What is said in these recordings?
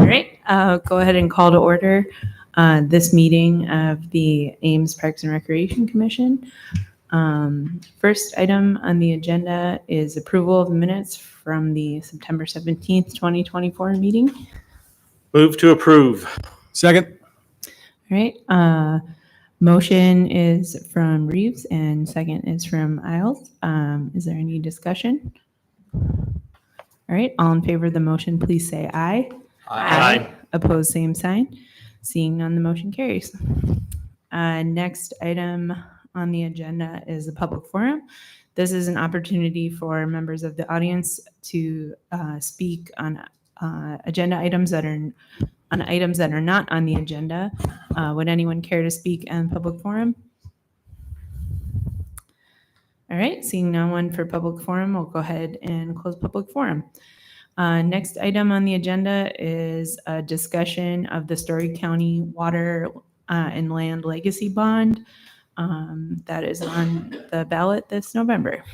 All right, go ahead and call to order this meeting of the Ames Parks and Recreation Commission. First item on the agenda is approval of the minutes from the September 17th, 2024 meeting. Move to approve. Second. All right, motion is from Reeves and second is from Isles. Is there any discussion? All right, all in favor of the motion, please say aye. Aye. Opposed, same sign. Seeing none, the motion carries. Next item on the agenda is a public forum. This is an opportunity for members of the audience to speak on agenda items that are not on the agenda. Would anyone care to speak in public forum? All right, seeing no one for public forum, we'll go ahead and close public forum. Next item on the agenda is a discussion of the Story County Water and Land Legacy Bond that is on the ballot this November.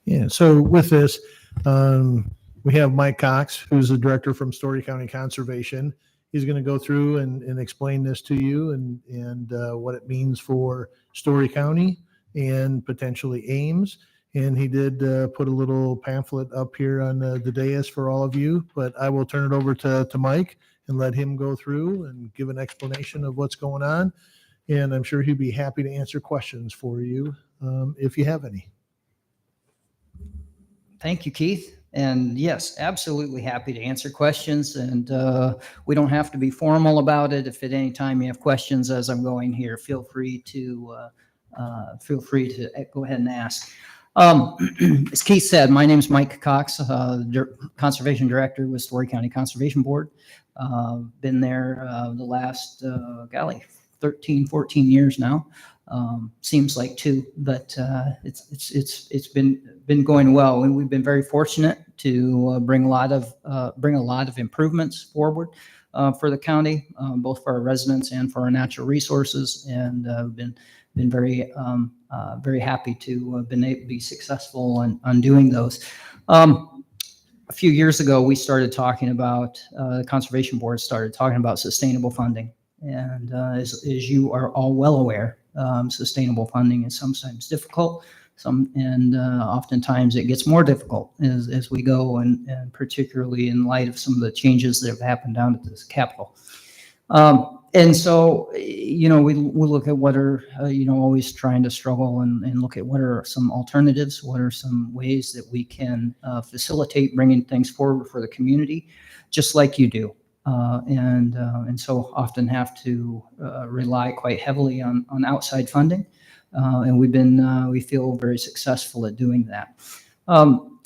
Yeah, so with this, we have Mike Cox, who's the director from Story County Conservation. He's going to go through and explain this to you and what it means for Story County and potentially Ames. And he did put a little pamphlet up here on the dais for all of you, but I will turn it over to Mike and let him go through and give an explanation of what's going on. And I'm sure he'd be happy to answer questions for you if you have any. Thank you, Keith. And yes, absolutely happy to answer questions. And we don't have to be formal about it. If at any time you have questions as I'm going here, feel free to go ahead and ask. As Keith said, my name is Mike Cox, Conservation Director with Story County Conservation Board. Been there the last, 13, 14 years now. Seems like 2, but it's been going well, and we've been very fortunate to bring a lot of improvements forward for the county, both for our residents and for our natural resources, and been very happy to have been able to be successful on doing those. A few years ago, we started talking about, the Conservation Board started talking about sustainable funding. And as you are all well aware, sustainable funding is sometimes difficult, oftentimes it gets more difficult as we go, and particularly in light of some of the changes that have happened down at this Capitol. And so, we look at what are, always trying to struggle and look at what are some alternatives, what are some ways that we can facilitate bringing things forward for the community, just like you do. And so often have to rely quite heavily on outside funding. And we feel very successful at doing that.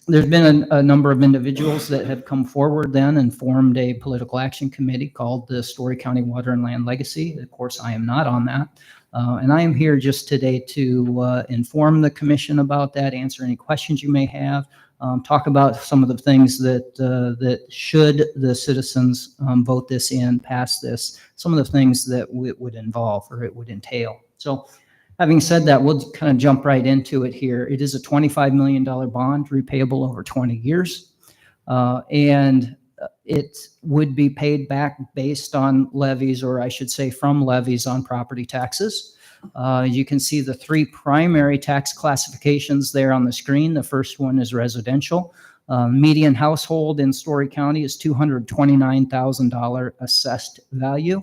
There's been a number of individuals that have come forward then and formed a political action committee called the Story County Water and Land Legacy. Of course, I am not on that. And I am here just today to inform the commission about that, answer any questions you may have, talk about some of the things that should the citizens vote this in, pass this, some of the things that it would involve or it would entail. So having said that, we'll kind of jump right into it here. It is a $25 million bond repayable over 20 years. And it would be paid back based on levies, or I should say from levies on property taxes. You can see the 3 primary tax classifications there on the screen. The first one is residential. Median household in Story County is $229,000 assessed value.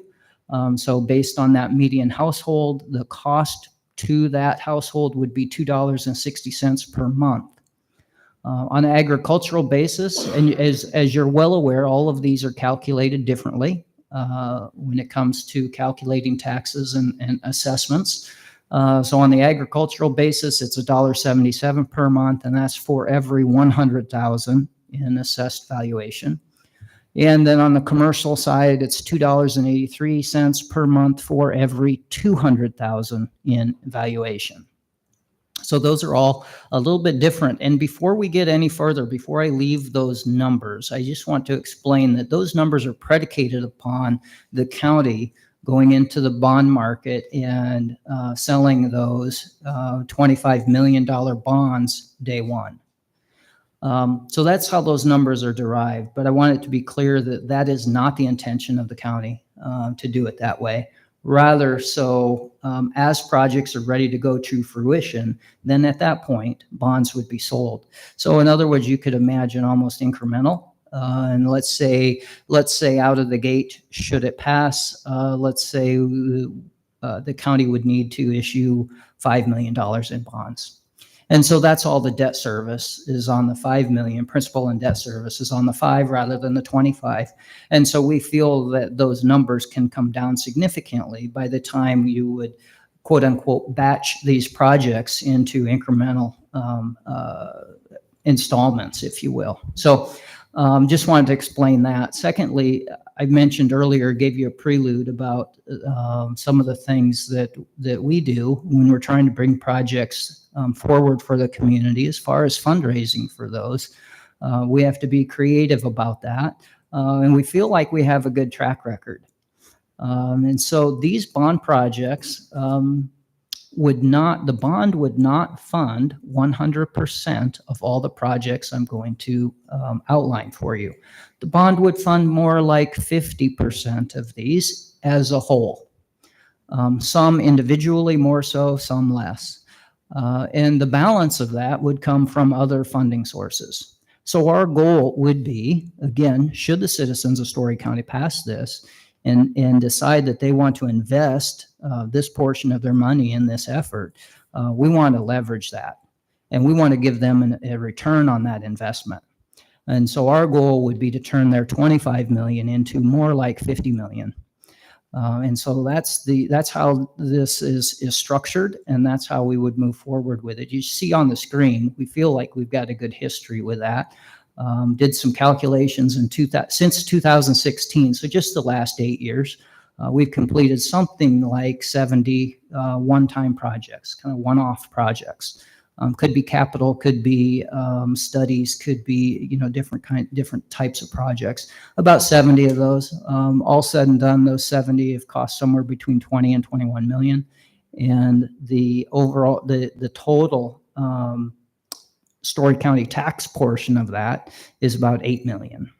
So based on that median household, the cost to that household would be $2.60 per month. On an agricultural basis, and as you're well aware, all of these are calculated differently when it comes to calculating taxes and assessments. So on the agricultural basis, it's $1.77 per month, and that's for every $100,000 in assessed valuation. And then on the commercial side, it's $2.83 per month for every $200,000 in valuation. So those are all a little bit different. And before we get any further, before I leave those numbers, I just want to explain that those numbers are predicated upon the county going into the bond market and selling those $25 million bonds day one. So that's how those numbers are derived. But I want it to be clear that that is not the intention of the county to do it that way. Rather, so as projects are ready to go to fruition, then at that point, bonds would be sold. So in other words, you could imagine almost incremental. And let's say out of the gate, should it pass, let's say the county would need to issue $5 million in bonds. And so that's all the debt service is on the 5 million, principal and debt service is on the 5 rather than the 25. And so we feel that those numbers can come down significantly by the time you would quote unquote batch these projects into incremental installments, if you will. So just wanted to explain that. Secondly, I mentioned earlier, gave you a prelude about some of the things that we do when we're trying to bring projects forward for the community as far as fundraising for those. We have to be creative about that. And we feel like we have a good track record. And so these bond projects the bond would not fund 100% of all the projects I'm going to outline for you. The bond would fund more like 50% of these as a whole. Some individually more so, some less. And the balance of that would come from other funding sources. So our goal would be, again, should the citizens of Story County pass this and decide that they want to invest this portion of their money in this effort, we want to leverage that. And we want to give them a return on that investment. And so our goal would be to turn their 25 million into more like 50 million. And so that's how this is structured, and that's how we would move forward with it. You see on the screen, we feel like we've got a good history with that. Did some calculations since 2016, so just the last 8 years, we've completed something like 70 one-time projects, kind of one-off projects. Could be capital, could be studies, could be different types of projects. About 70 of those, all said and done, those 70 have cost somewhere between 20 and 21 million, and the overall the total Story County tax portion of that is about 8 million.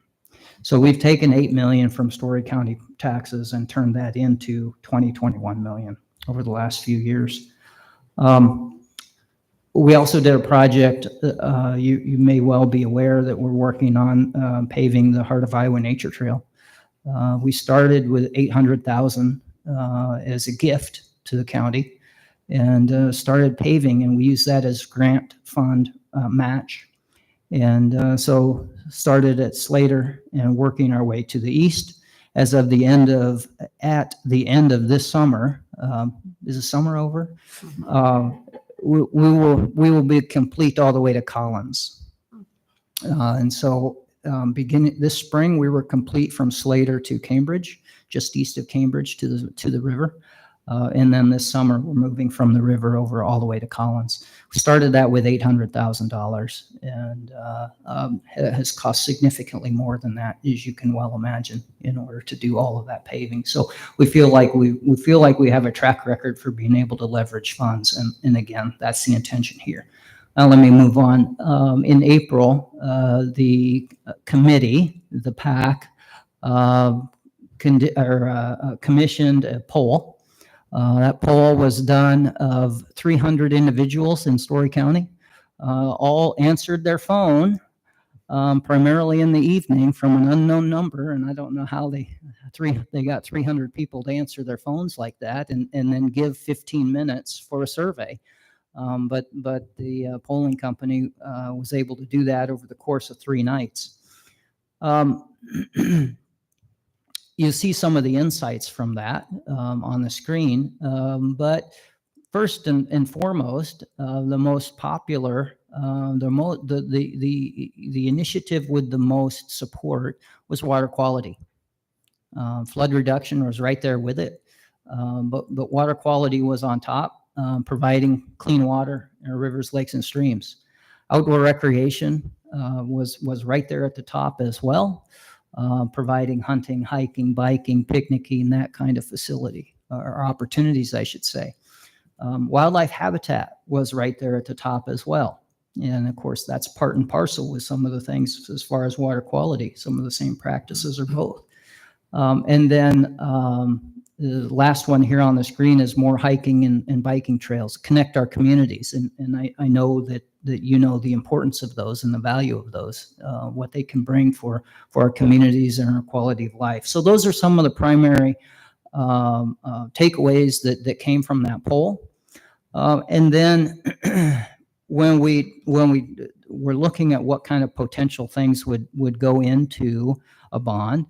So we've taken 8 million from Story County taxes and turned that into 21 million over the last few years. We also did a project, you may well be aware that we're working on paving the Heart of Iowa Nature Trail. We started with 800,000 as a gift to the county and started paving, and we used that as grant fund match. And so started at Slater and working our way to the east. As of at the end of this summer, is the summer over? We will be complete all the way to Collins. And so beginning this spring, we were complete from Slater to Cambridge, just east of Cambridge to the river. And then this summer, we're moving from the river over all the way to Collins. We started that with $800,000, and it has cost significantly more than that, as you can well imagine, in order to do all of that paving. So we feel like we have a track record for being able to leverage funds, and again, that's the intention here. Now let me move on. In April, the committee, the PAC, commissioned a poll. That poll was done of 300 individuals in Story County. All answered their phone, primarily in the evening from an unknown number, and I don't know how they got 300 people to answer their phones like that and then give 15 minutes for a survey. But the polling company was able to do that over the course of 3 nights. You see some of the insights from that on the screen, but first and foremost, the most popular, the initiative with the most support was water quality. Flood reduction was right there with it, but water quality was on top, providing clean water in our rivers, lakes, and streams. Outdoor recreation was right there at the top as well. Providing hunting, hiking, biking, picnicking, that kind of facility, or opportunities, I should say. Wildlife habitat was right there at the top as well. And of course, that's part and parcel with some of the things as far as water quality. Some of the same practices are both. And then the last one here on the screen is more hiking and biking trails, connect our communities. And I know that you know the importance of those and the value of those, what they can bring for our communities and our quality of life. So those are some of the primary takeaways that came from that poll. And then when we were looking at what kind of potential things would go into a bond,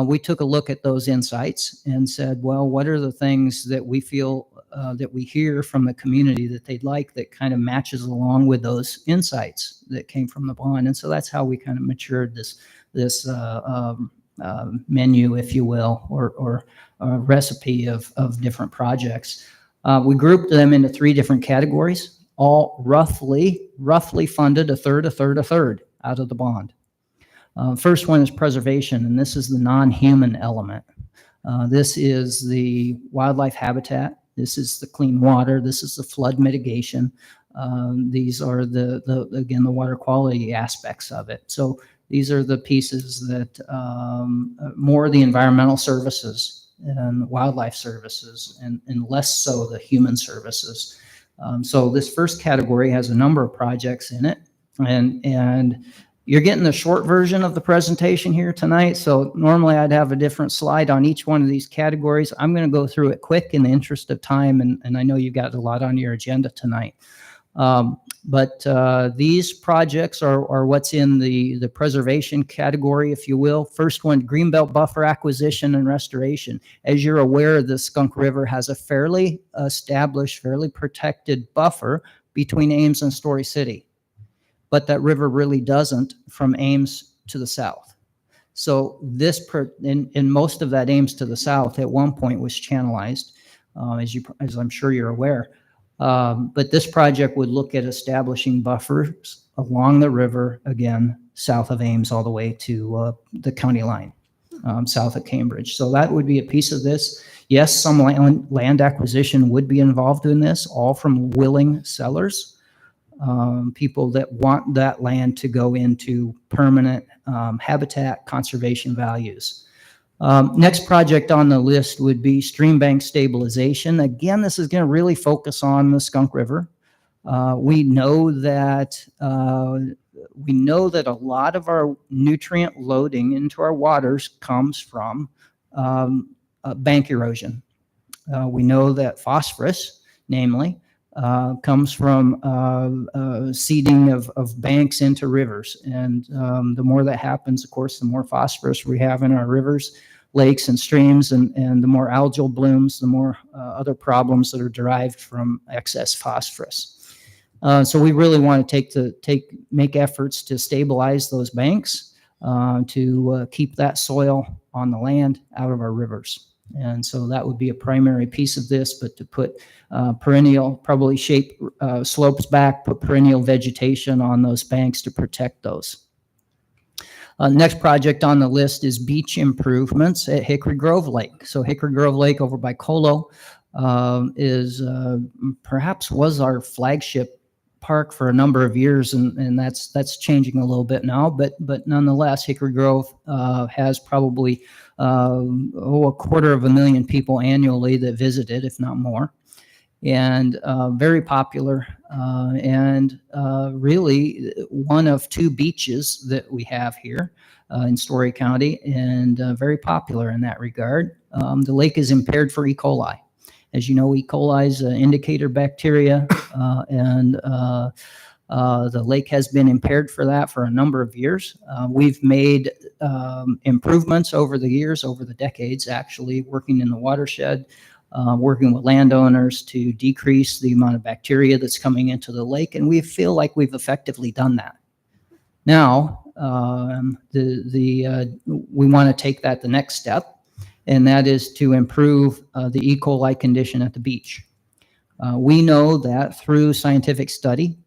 we took a look at those insights and said, well, what are the things that we feel that we hear from the community that they'd like that kind of matches along with those insights that came from the bond? And so that's how we kind of matured this menu, if you will, or recipe of different projects. We grouped them into 3 different categories, all roughly funded a third out of the bond. First one is preservation, and this is the non-human element. This is the wildlife habitat. This is the clean water. This is the flood mitigation. These are again, the water quality aspects of it. So these are the pieces that more the environmental services and wildlife services and less so the human services. So this first category has a number of projects in it, and you're getting the short version of the presentation here tonight. So normally I'd have a different slide on each one of these categories. I'm going to go through it quick in the interest of time, and I know you got a lot on your agenda tonight. But these projects are what's in the preservation category, if you will. First one, Greenbelt Buffer acquisition and restoration. As you're aware, the Skunk River has a fairly established, fairly protected buffer between Ames and Story City. But that river really doesn't from Ames to the south. So this, in most of that Ames to the south at one point was channelized, as I'm sure you're aware. But this project would look at establishing buffers along the river, again, south of Ames all the way to the county line, south of Cambridge. So that would be a piece of this. Yes, some land acquisition would be involved in this, all from willing sellers. People that want that land to go into permanent habitat conservation values. Next project on the list would be stream bank stabilization. Again, this is going to really focus on the Skunk River. We know that a lot of our nutrient loading into our waters comes from bank erosion. We know that phosphorus, namely, comes from seeding of banks into rivers. And the more that happens, of course, the more phosphorus we have in our rivers, lakes, and streams, and the more algal blooms, the more other problems that are derived from excess phosphorus. So we really want to make efforts to stabilize those banks, to keep that soil on the land out of our rivers. And so that would be a primary piece of this, but to put perennial, probably shape slopes back, put perennial vegetation on those banks to protect those. Next project on the list is beach improvements at Hickory Grove Lake. So Hickory Grove Lake over by Colo is perhaps was our flagship park for a number of years, and that's changing a little bit now. But nonetheless, Hickory Grove has probably 250,000 people annually that visit it, if not more, and very popular, and really one of 2 beaches that we have here in Story County, and very popular in that regard. The lake is impaired for E. coli. As you know, E. coli is an indicator bacteria, and the lake has been impaired for that for a number of years. We've made improvements over the years, over the decades, actually, working in the watershed, working with landowners to decrease the amount of bacteria that's coming into the lake, and we feel like we've effectively done that. Now, we want to take that the next step, and that is to improve the E. coli condition at the beach. We know that through scientific study,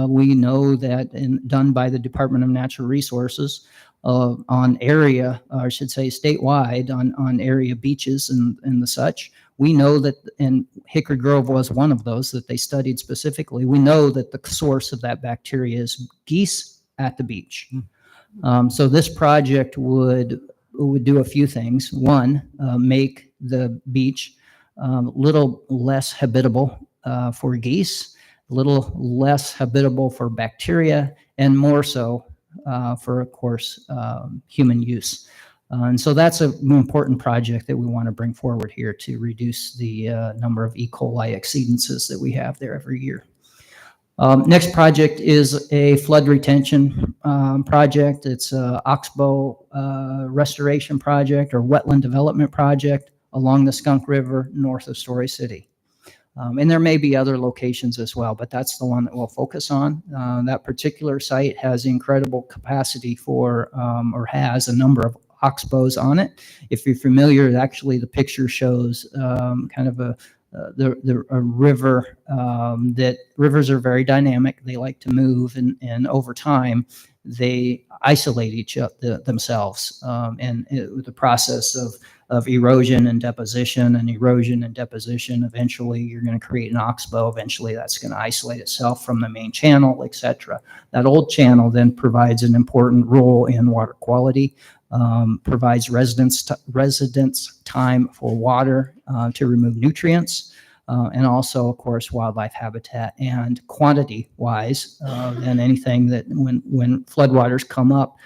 we know that done by the Department of Natural Resources on area, or I should say statewide, on area beaches and the such, We know that, and Hickory Grove was one of those that they studied specifically. We know that the source of that bacteria is geese at the beach. So this project would do a few things. One, make the beach little less habitable for geese, a little less habitable for bacteria, and more so for, of course, human use. And so that's an important project that we want to bring forward here to reduce the number of E. coli exceedances that we have there every year. Next project is a flood retention project. It's a Oxbow restoration project or wetland development project along the Skunk River north of Story City. And there may be other locations as well, but that's the one that we'll focus on. That particular site has incredible capacity for, or has a number of oxbows on it. If you're familiar, actually the picture shows kind of a river, that rivers are very dynamic. They like to move, and over time they isolate each other themselves. And the process of erosion and deposition, eventually you're going to create an oxbow. Eventually that's going to isolate itself from the main channel, etc. That old channel then provides an important role in water quality, provides residents time for water to remove nutrients, and also, of course, wildlife habitat. And quantity-wise, and anything that when floodwaters come up,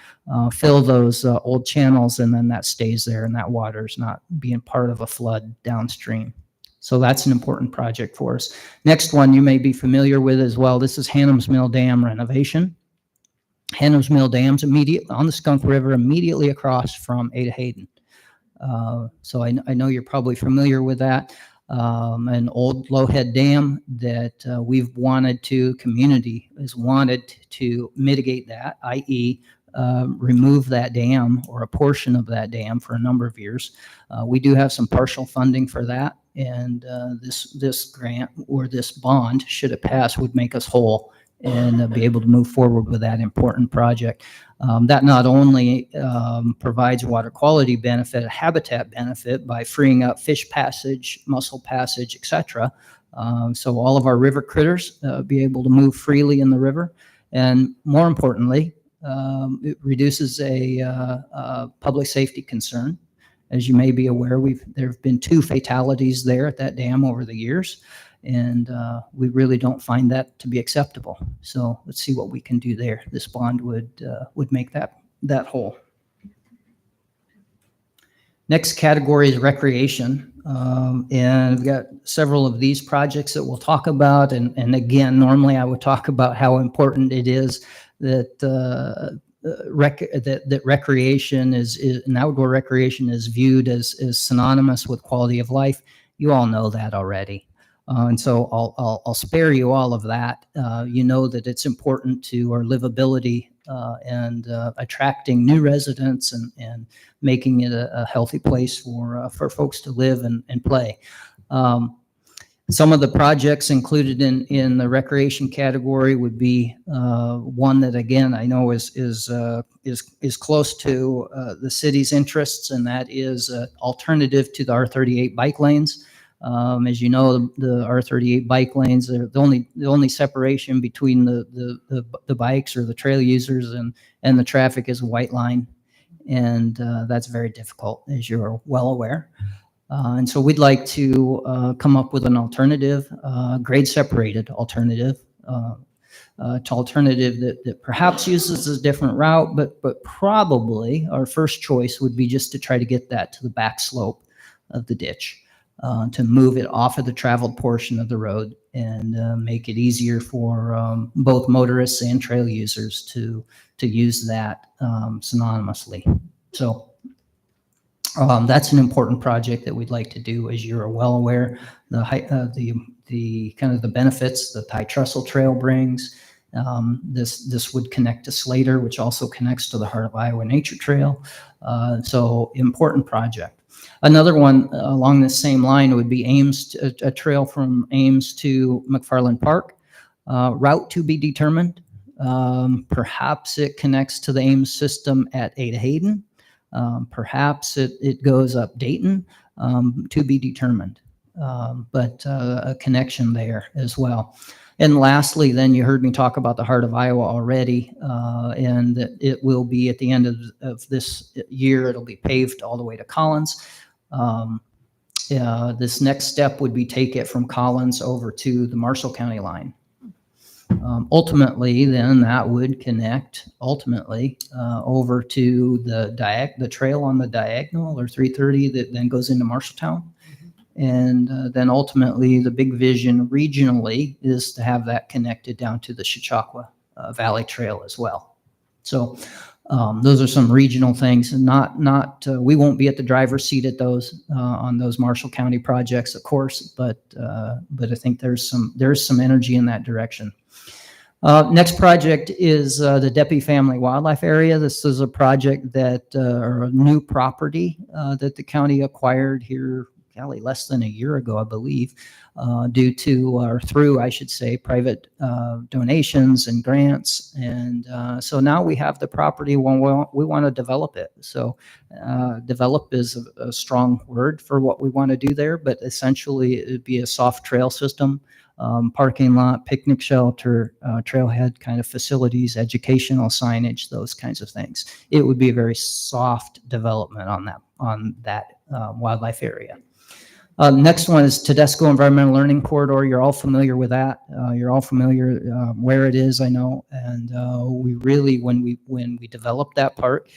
fill those old channels, and then that stays there, and that water is not being part of a flood downstream. So that's an important project for us. Next one you may be familiar with as well. This is Hannum's Mill Dam renovation. Hannum's Mill Dam's immediately on the Skunk River, immediately across from Ada Hayden. So I know you're probably familiar with that. An old Lowhead Dam that community has wanted to mitigate that, i.e. Remove that dam or a portion of that dam for a number of years. We do have some partial funding for that, and this grant or this bond, should it pass, would make us whole and be able to move forward with that important project. That not only provides water quality benefit, a habitat benefit by freeing up fish passage, mussel passage, etc. So all of our river critters be able to move freely in the river, and more importantly, it reduces a public safety concern. As you may be aware, there have been 2 fatalities there at that dam over the years, and we really don't find that to be acceptable. So let's see what we can do there. This bond would make that whole. Next category is recreation, and we've got several of these projects that we'll talk about. And again, normally I would talk about how important it is that that recreation is an outdoor recreation is viewed as synonymous with quality of life. You all know that already. And so I'll spare you all of that. You know that it's important to our livability and attracting new residents and making it a healthy place for folks to live and play. Some of the projects included in the recreation category would be one that, again, I know is close to the city's interests, and that is alternative to the R38 bike lanes. As you know, the R38 bike lanes are the only separation between the bikes or the trail users and the traffic is a white line, and that's very difficult, as you're well aware. And so we'd like to come up with an alternative, grade separated alternative, to alternative that perhaps uses a different route, but probably our first choice would be just to try to get that to the back slope of the ditch, to move it off of the traveled portion of the road and make it easier for both motorists and trail users to use that synonymously. So that's an important project that we'd like to do. As you're well aware, the kind of the benefits that the High Trestle Trail brings. This would connect to Slater, which also connects to the Heart of Iowa Nature Trail. So important project. Another one along this same line would be Ames, a trail from Ames to McFarland Park. Route to be determined. Perhaps it connects to the Ames system at Ada Hayden. Perhaps it goes up Dayton, to be determined. but a connection there as well. And lastly, then you heard me talk about the Heart of Iowa already, and that it will be at the end of this year, it'll be paved all the way to Collins. This next step would be take it from Collins over to the Marshall County line. Ultimately, then that would connect over to the trail on the diagonal or 330 that then goes into Marshalltown. And then ultimately, the big vision regionally is to have that connected down to the Chautauqua Valley Trail as well. So those are some regional things, and we won't be at the driver's seat at those on those Marshall County projects, of course, but I think there's some energy in that direction. Next project is the Deppy Family Wildlife Area. This is a project or a new property that the county acquired here, less than a year ago, I believe, through, I should say, private donations and grants. And so now we have the property when we want to develop it. So develop is a strong word for what we want to do there, but essentially it'd be a soft trail system, parking lot, picnic shelter, trailhead kind of facilities, educational signage, those kinds of things. It would be a very soft development on that wildlife area. Next one is Tedesco Environmental Learning Corridor. You're all familiar with that. You're all familiar where it is, I know. And we really, when we developed that part,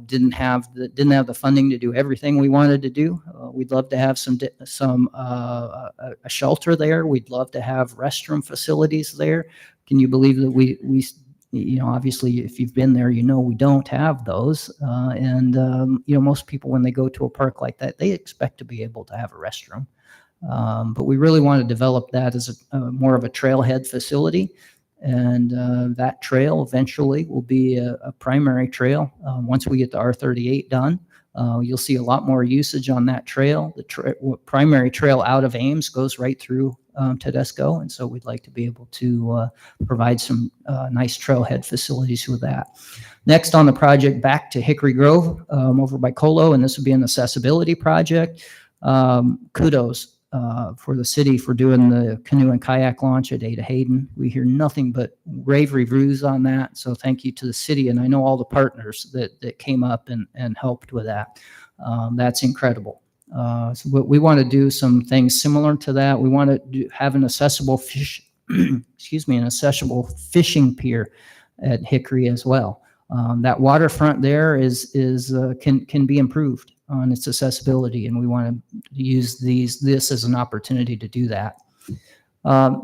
didn't have the funding to do everything we wanted to do. We'd love to have a shelter there. We'd love to have restroom facilities there. Can you believe that we obviously, if you've been there, we don't have those. Most people, when they go to a park like that, they expect to be able to have a restroom. But we really want to develop that as more of a trailhead facility. And that trail eventually will be a primary trail. Once we get the R38 done, you'll see a lot more usage on that trail. The primary trail out of Ames goes right through Tedesco, and so we'd like to be able to provide some nice trailhead facilities with that. Next on the project, back to Hickory Grove over by Colo, and this would be an accessibility project. Kudos for the city for doing the canoe and kayak launch at Ada Hayden. We hear nothing but rave reviews on that, so thank you to the city, and I know all the partners that came up and helped with that. That's incredible. So we want to do some things similar to that. We want to have an accessible accessible fishing pier at Hickory as well. That waterfront there can be improved on its accessibility, and we want to use this as an opportunity to do that.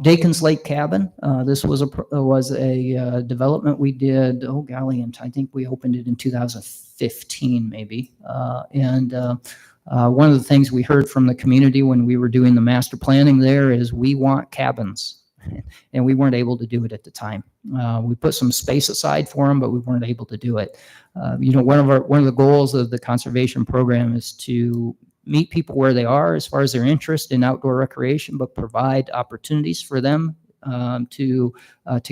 Dakin's Lake Cabin. This was a development we did. And I think we opened it in 2015, maybe. One of the things we heard from the community when we were doing the master planning there is we want cabins, and we weren't able to do it at the time. We put some space aside for them, but we weren't able to do it. One of the goals of the conservation program is to meet people where they are as far as their interest in outdoor recreation, but provide opportunities for them to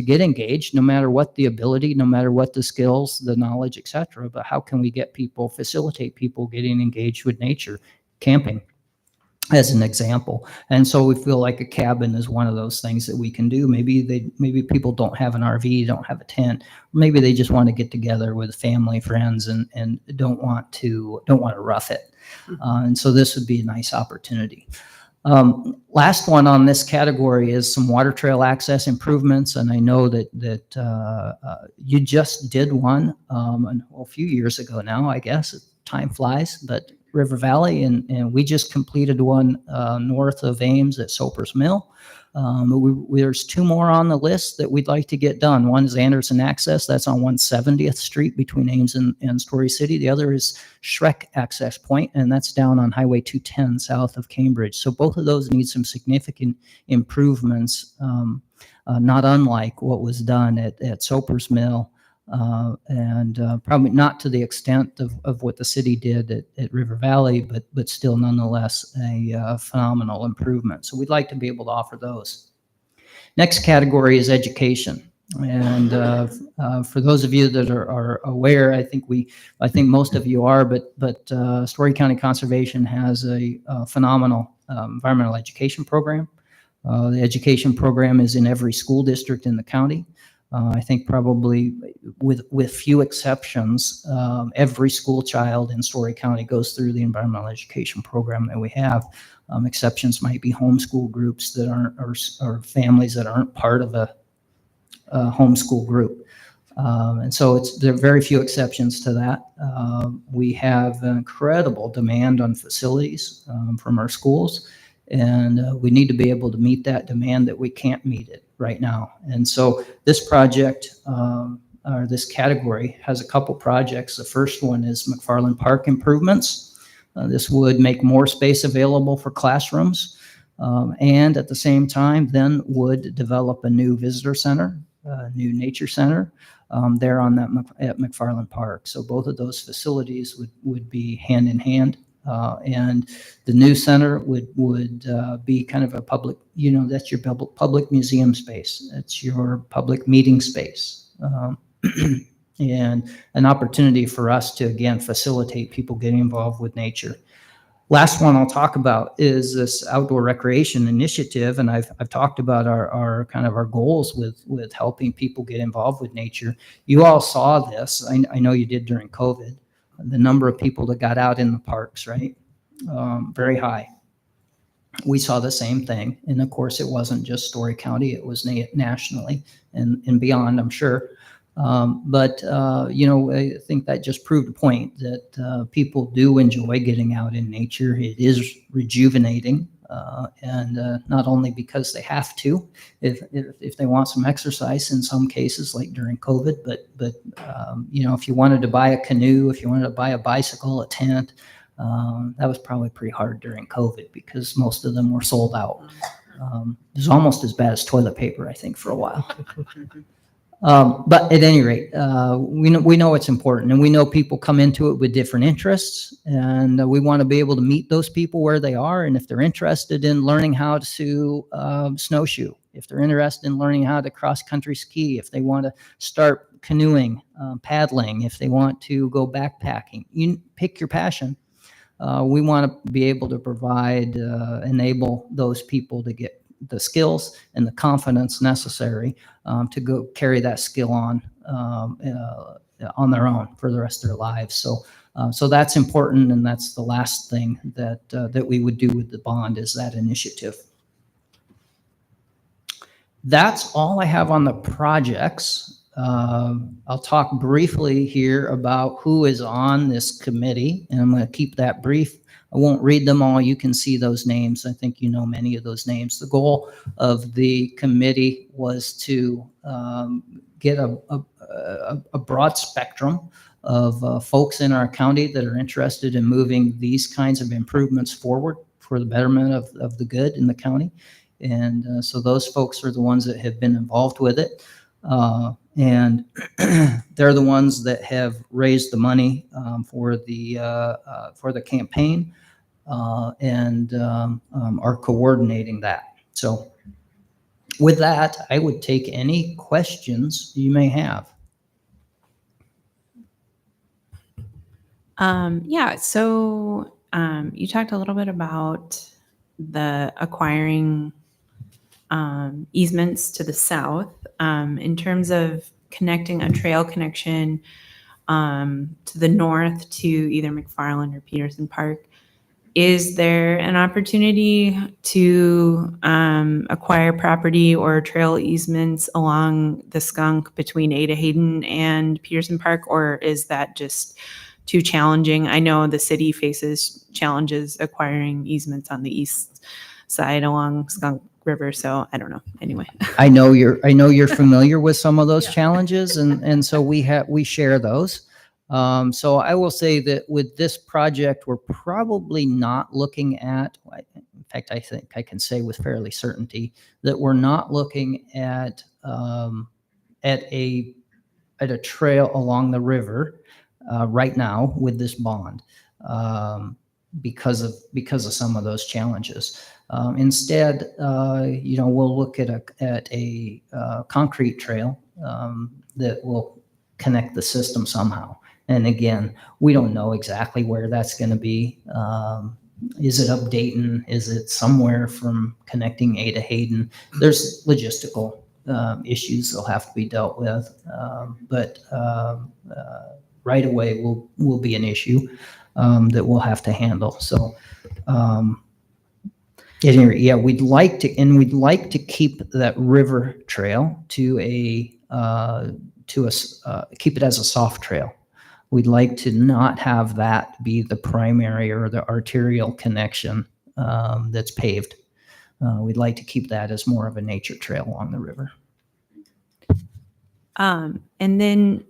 get engaged, no matter what the ability, no matter what the skills, the knowledge, etc. But how can we facilitate people getting engaged with nature, camping, as an example? And so we feel like a cabin is one of those things that we can do. Maybe people don't have an RV, don't have a tent, maybe they just want to get together with family, friends, and don't want to rough it. And so this would be a nice opportunity. Last one on this category is some water trail access improvements, and I know that you just did one a few years ago now. I guess time flies, but River Valley, and we just completed one north of Ames at Soper's Mill. There's two more on the list that we'd like to get done. One is Anderson Access. That's on 170th Street between Ames and Story City. The other is Shrek Access Point, and that's down on Highway 210 south of Cambridge. So both of those need some significant improvements, not unlike what was done at Soper's Mill. And probably not to the extent of what the city did at River Valley, but still nonetheless a phenomenal improvement. So we'd like to be able to offer those. Next category is education. And for those of you that are aware, I think most of you are, but Story County Conservation has a phenomenal environmental education program. The education program is in every school district in the county. I think probably with few exceptions, every school child in Story County goes through the environmental education program that we have. Exceptions might be homeschool groups that aren't, or families that aren't part of a homeschool group. And so there are very few exceptions to that. We have an incredible demand on facilities from our schools, and we need to be able to meet that demand that we can't meet it right now. And so this project, or this category, has a couple projects. The first one is McFarland Park improvements. This would make more space available for classrooms, and at the same time then would develop a new visitor center, a new nature center there on that at McFarland Park. So both of those facilities would be hand in hand. And the new center would be kind of a public, that's your public museum space. It's your public meeting space. And an opportunity for us to, again, facilitate people getting involved with nature. Last one I'll talk about is this outdoor recreation initiative, and I've talked about our kind of our goals with helping people get involved with nature. You all saw this. I know you did during COVID. The number of people that got out in the parks, right? Very high. We saw the same thing, and of course, it wasn't just Story County; it was nationally and beyond, I'm sure. But I think that just proved a point that people do enjoy getting out in nature. It is rejuvenating, and not only because they have to, if they want some exercise in some cases, like during COVID, but if you wanted to buy a canoe, if you wanted to buy a bicycle, a tent, that was probably pretty hard during COVID because most of them were sold out. It was almost as bad as toilet paper, I think, for a while. But at any rate, we know it's important, and we know people come into it with different interests, and we want to be able to meet those people where they are. And if they're interested in learning how to snowshoe, if they're interested in learning how to cross-country ski, if they want to start canoeing, paddling, if they want to go backpacking, you pick your passion. We want to be able to provide, enable those people to get the skills and the confidence necessary to go carry that skill on their own for the rest of their lives. So that's important, and that's the last thing that we would do with the bond is that initiative. That's all I have on the projects. I'll talk briefly here about who is on this committee, and I'm going to keep that brief. I won't read them all. You can see those names. I think you know many of those names. The goal of the committee was to get a broad spectrum of folks in our county that are interested in moving these kinds of improvements forward for the betterment of the good in the county. And so those folks are the ones that have been involved with it. And they're the ones that have raised the money for the campaign and are coordinating that. So with that, I would take any questions you may have. So you talked a little bit about the acquiring easements to the south in terms of connecting a trail connection to the north to either McFarland or Peterson Park. Is there an opportunity to acquire property or trail easements along the Skunk between Ada Hayden and Peterson Park, or is that just too challenging? I know the city faces challenges acquiring easements on the east side along Skunk River, so I don't know. Anyway, I know you're familiar with some of those challenges, and so we share those. So I will say that with this project, we're probably not looking at. In fact, I think I can say with fairly certainty that we're not looking at a trail along the river right now with this bond because of some of those challenges. Instead, we'll look at a concrete trail that will connect the system somehow. And again, we don't know exactly where that's going to be. Is it up Dayton? Is it somewhere from connecting A to Hayden? There's logistical issues that'll have to be dealt with, but right away will be an issue that we'll have to handle. So, yeah, we'd like to keep that river trail to keep it as a soft trail. We'd like to not have that be the primary or the arterial connection that's paved. We'd like to keep that as more of a nature trail along the river. And then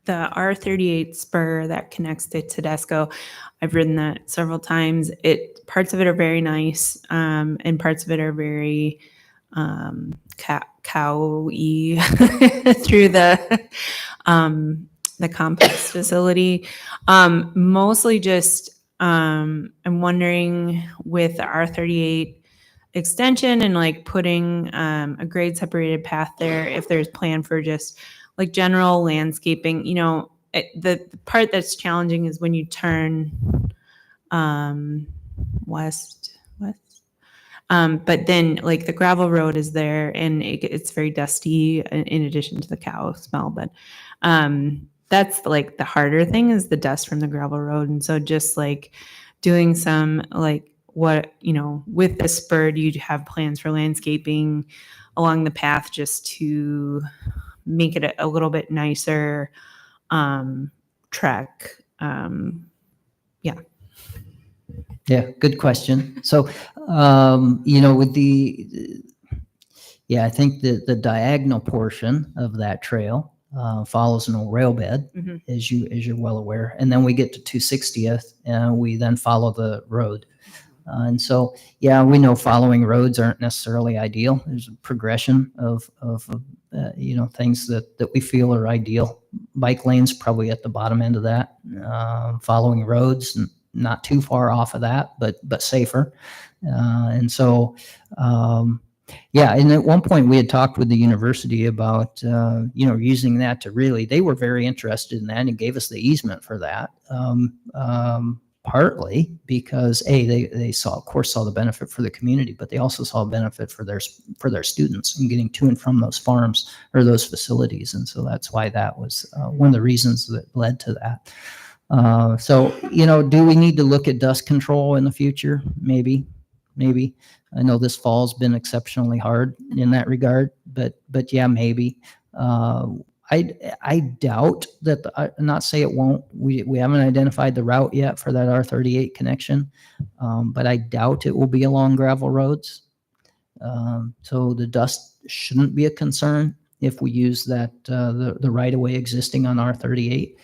the R38 spur that connects to Tedesco, I've ridden that several times. Parts of it are very nice, and parts of it are very cow-y through the complex facility. Mostly just, I'm wondering with the R38 extension and like putting a grade separated path there, if there's plan for just like general landscaping. The part that's challenging is when you turn west, but then like the gravel road is there and it's very dusty in addition to the cow smell. But that's like the harder thing is the dust from the gravel road. And so just like doing some like with the spur, you'd have plans for landscaping along the path just to make it a little bit nicer trek. Yeah, good question. So, with I think the diagonal portion of that trail follows an old rail bed, as you're well aware, and then we get to 260th, and we then follow the road. And so, we know following roads aren't necessarily ideal. There's a progression of things that we feel are ideal. Bike lanes probably at the bottom end of that. Following roads, not too far off of that, but safer. And so, and at one point we had talked with the university about, using that to really, they were very interested in that and gave us the easement for that. Partly because they saw the benefit for the community, but they also saw a benefit for their students and getting to and from those farms or those facilities. And so that's why that was one of the reasons that led to that. So, do we need to look at dust control in the future? Maybe. I know this fall's been exceptionally hard in that regard, but yeah, maybe. I doubt that, not say it won't. We haven't identified the route yet for that R38 connection, but I doubt it will be along gravel roads. So the dust shouldn't be a concern if we use that the right of way existing on R38.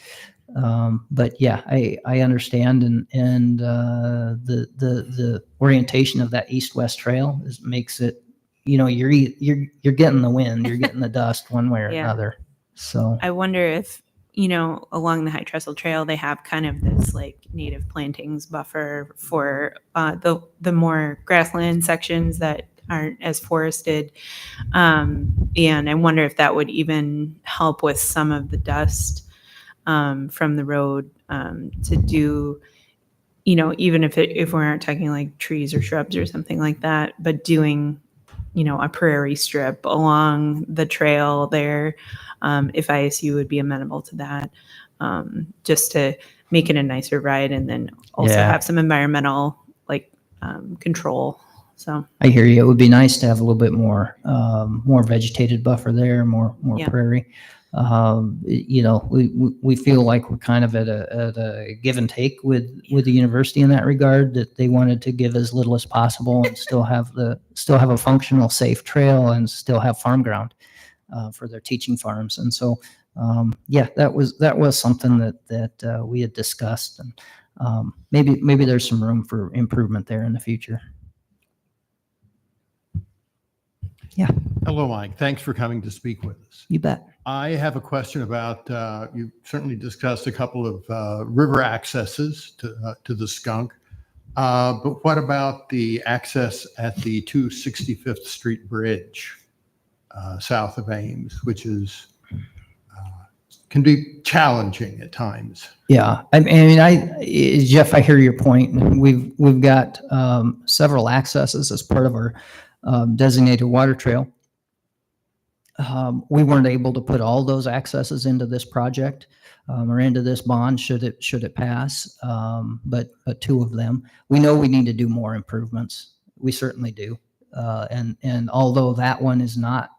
But yeah, I understand, and the orientation of that east-west trail makes it, you're getting the wind, you're getting the dust one way or another. So I wonder if, along the High Trestle Trail, they have kind of this like native plantings buffer for the more grassland sections that aren't as forested. And I wonder if that would even help with some of the dust from the road to do, even if we aren't talking like trees or shrubs or something like that, but doing, a prairie strip along the trail there, if ISU would be amenable to that, just to make it a nicer ride and then also have some environmental control. So I hear you. It would be nice to have a little bit more vegetated buffer there, more prairie. We feel like we're kind of at a give and take with the university in that regard, that they wanted to give as little as possible and still have a functional, safe trail and still have farm ground for their teaching farms. And so, that was something that we had discussed, and maybe there's some room for improvement there in the future. Yeah. Hello, Mike. Thanks for coming to speak with us. You bet. I have a question about, you certainly discussed a couple of river accesses to the Skunk, but what about the access at the 265th Street Bridge south of Ames, which is can be challenging at times. Yeah, Jeff, I hear your point. We've got several accesses as part of our designated water trail. We weren't able to put all those accesses into this project or into this bond should it pass, but two of them. We know we need to do more improvements. We certainly do, and although that one is not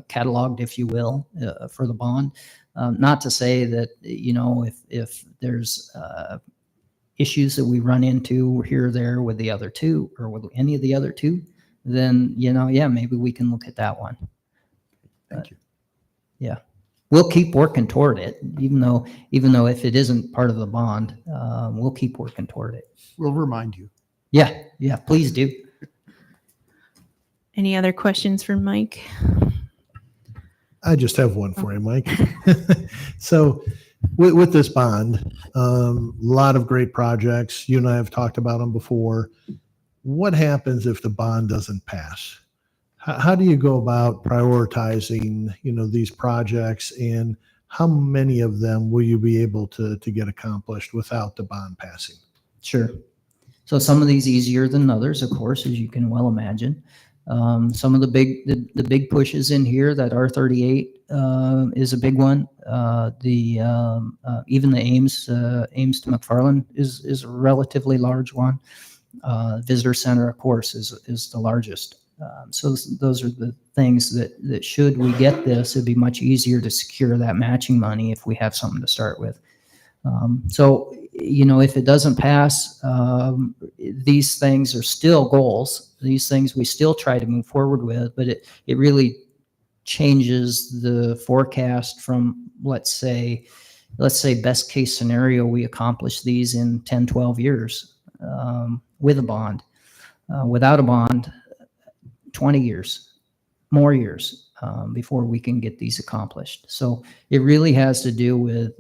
cataloged, if you will, for the bond. Not to say that, if there's issues that we run into here or there with the other two or with any of the other two, then, maybe we can look at that one. Thank you. Yeah. We'll keep working toward it, even though if it isn't part of the bond, we'll keep working toward it. We'll remind you. Yeah, please do. Any other questions for Mike? I just have one for you, Mike. So with this bond, a lot of great projects. You and I have talked about them before. What happens if the bond doesn't pass? How do you go about prioritizing, these projects, and how many of them will you be able to get accomplished without the bond passing? Sure. So some of these easier than others, of course, as you can well imagine. Some of the big pushes in here, that R38 is a big one. Even the Ames to McFarland is a relatively large one. Visitor Center, of course, is the largest. So those are the things that should we get this, it'd be much easier to secure that matching money if we have something to start with. So, if it doesn't pass, these things are still goals. These things we still try to move forward with, but it really changes the forecast from, let's say best case scenario, we accomplish these in 10, 12 years with a bond. Without a bond, 20 years, more years before we can get these accomplished. So it really has to do with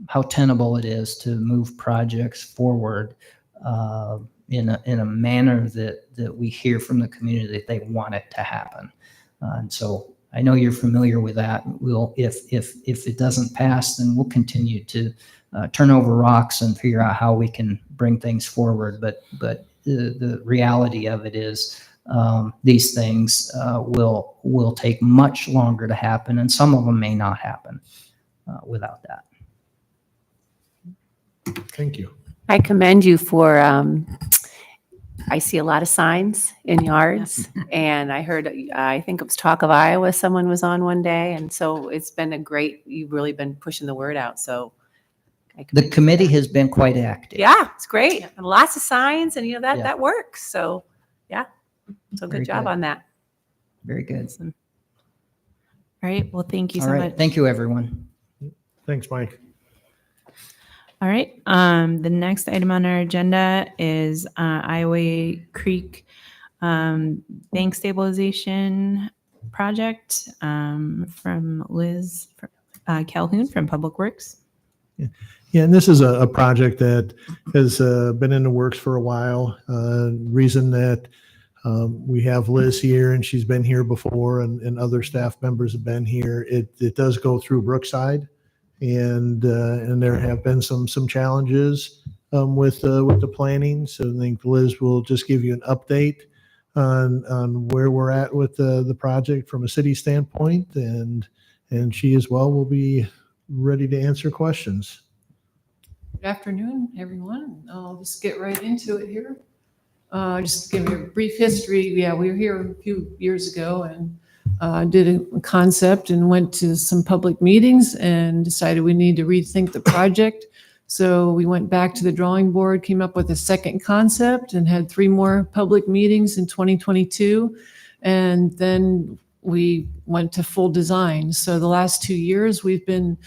how tenable it is to move projects forward in a manner that we hear from the community that they want it to happen. And so I know you're familiar with that. If it doesn't pass, then we'll continue to turn over rocks and figure out how we can bring things forward. But the reality of it is these things will take much longer to happen, and some of them may not happen without that. Thank you. I commend you for, I see a lot of signs in yards, and I think it was Talk of Iowa, someone was on one day, and so it's been you've really been pushing the word out, so. The committee has been quite active. Yeah, it's great, and lots of signs, and Yeah. that works, so, yeah. So Very good job good. on that. Very good. All right. Well, thank you All so right. much. Thank you, everyone. Thanks, Mike. All right. The next item on our agenda is Iowa Creek Bank Stabilization Project from Liz Calhoun from Public Works. Yeah, and this is a project that has been in the works for a while. Reason that we have Liz here, and she's been here before, and other staff members have been here. It does go through Brookside, and there have been some challenges with the planning. So I think Liz will just give you an update on where we're at with the project from a city standpoint, and she as well will be ready to answer questions. Good afternoon, everyone. I'll just get right into it here. Just to give you a brief history. Yeah, we were here a few years ago and did a concept and went to some public meetings and decided we need to rethink the project. So we went back to the drawing board, came up with a second concept, and had 3 more public meetings in 2022. And then we went to full design. So the last 2 years we've been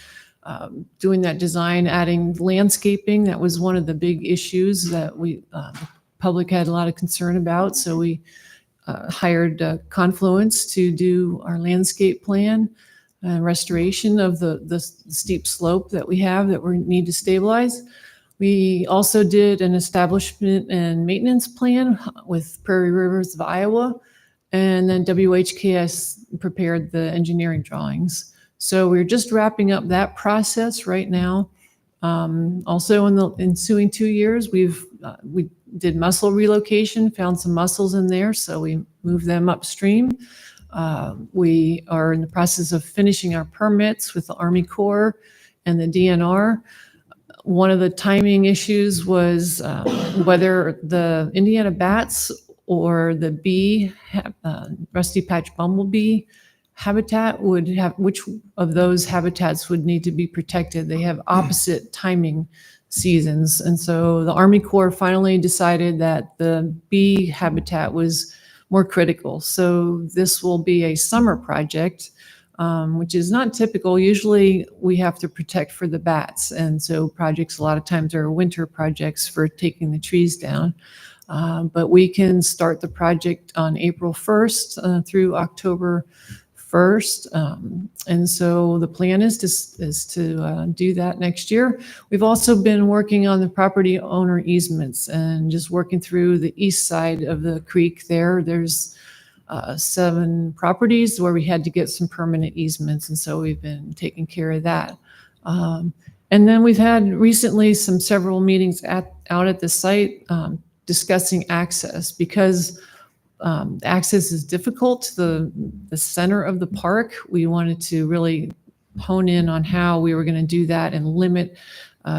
doing that design, adding landscaping. That was one of the big issues that the public had a lot of concern about. So we hired Confluence to do our landscape plan, restoration of the steep slope that we have that we need to stabilize. We also did an establishment and maintenance plan with Prairie Rivers of Iowa, and then WHKS prepared the engineering drawings. So we're just wrapping up that process right now. Also, in the ensuing 2 years, we did mussel relocation, found some mussels in there, so we moved them upstream. We are in the process of finishing our permits with the Army Corps and the DNR. One of the timing issues was whether the Indiana bats or the rusty patch bumblebee habitat would have, which of those habitats would need to be protected. They have opposite timing seasons. And so the Army Corps finally decided that the bee habitat was more critical. So this will be a summer project, which is not typical. Usually we have to protect for the bats. And so projects a lot of times are winter projects for taking the trees down. But we can start the project on April 1st through October 1st. And so the plan is to do that next year. We've also been working on the property owner easements and just working through the east side of the creek there. There's 7 properties where we had to get some permanent easements, and so we've been taking care of that. And then we've had recently several meetings out at the site discussing access, because access is difficult to the center of the park. We wanted to really hone in on how we were going to do that and limit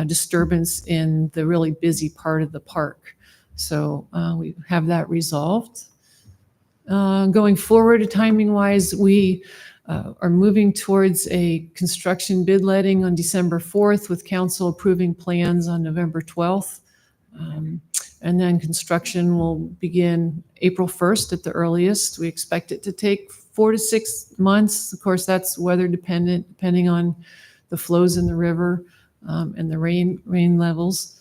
disturbance in the really busy part of the park. So we have that resolved. Going forward, timing-wise, we are moving towards a construction bid letting on December 4th, with council approving plans on November 12th. And then construction will begin April 1st at the earliest. We expect it to take 4 to 6 months. Of course, that's weather dependent, depending on the flows in the river and the rain levels.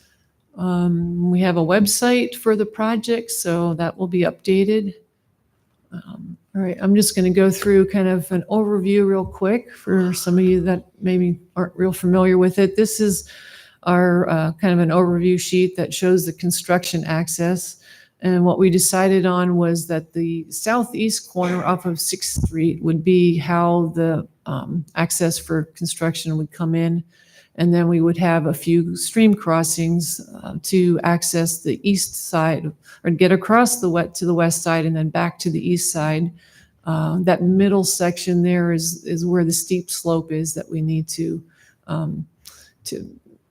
We have a website for the project, so that will be updated. All right, I'm just going to go through kind of an overview real quick for some of you that maybe aren't real familiar with it. This is our kind of an overview sheet that shows the construction access. And what we decided on was that the southeast corner off of 6th Street would be how the access for construction would come in. And then we would have a few stream crossings to access the east side, or get across to the west side and then back to the east side. That middle section there is where the steep slope is that we need to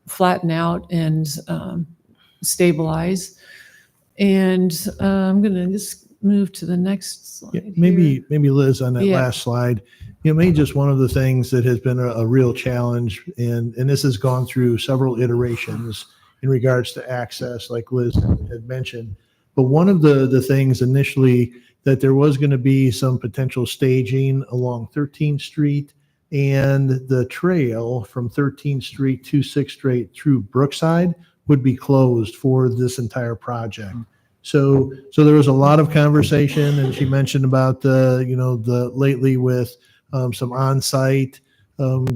flatten out and stabilize. And I'm going to just move to the next slide. Yeah, here. maybe Liz, on that Yeah. last slide, maybe just one of the things that has been a real challenge, and this has gone through several iterations in regards to access, like Liz had mentioned. But one of the things initially, that there was going to be some potential staging along 13th Street, and the trail from 13th Street to 6th Street through Brookside would be closed for this entire project. So there was a lot of conversation, and she mentioned about the lately with some on-site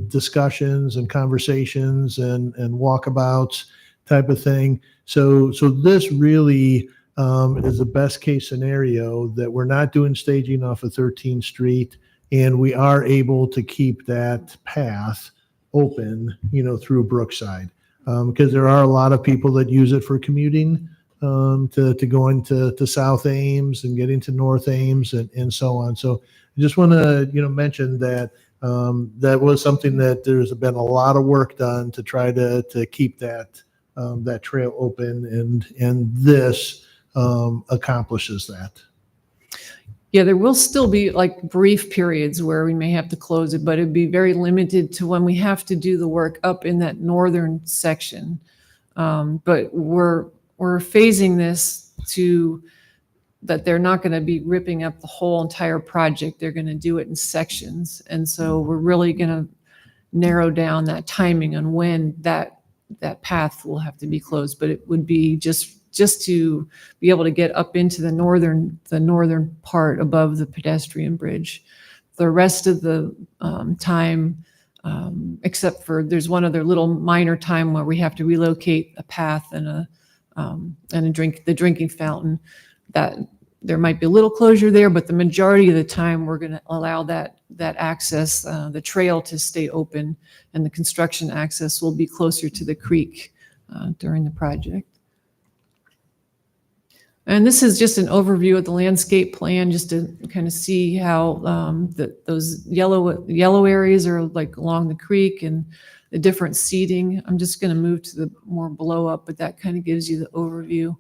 discussions and conversations and walkabouts type of thing. So this really is the best case scenario, that we're not doing staging off of 13th Street, and we are able to keep that path open, through Brookside, because there are a lot of people that use it for commuting, to go into South Ames and getting to North Ames and so on. So I just want to, mention that that was something that there's been a lot of work done to try to keep that trail open, and this accomplishes that. Yeah, there will still be like brief periods where we may have to close it, but it'd be very limited to when we have to do the work up in that northern section. But we're phasing this to that they're not going to be ripping up the whole entire project. They're going to do it in sections. And so we're really going to narrow down that timing on when that path will have to be closed. But it would be just to be able to get up into the northern part above the pedestrian bridge. The rest of the time, except for there's one other little minor time where we have to relocate a path and the drinking fountain, there might be a little closure there, but the majority of the time, we're going to allow that access, the trail to stay open, and the construction access will be closer to the creek during the project. And this is just an overview of the landscape plan, just to kind of see how those yellow areas are like along the creek and the different seating. I'm just going to move to the more below up, but that kind of gives you the overview.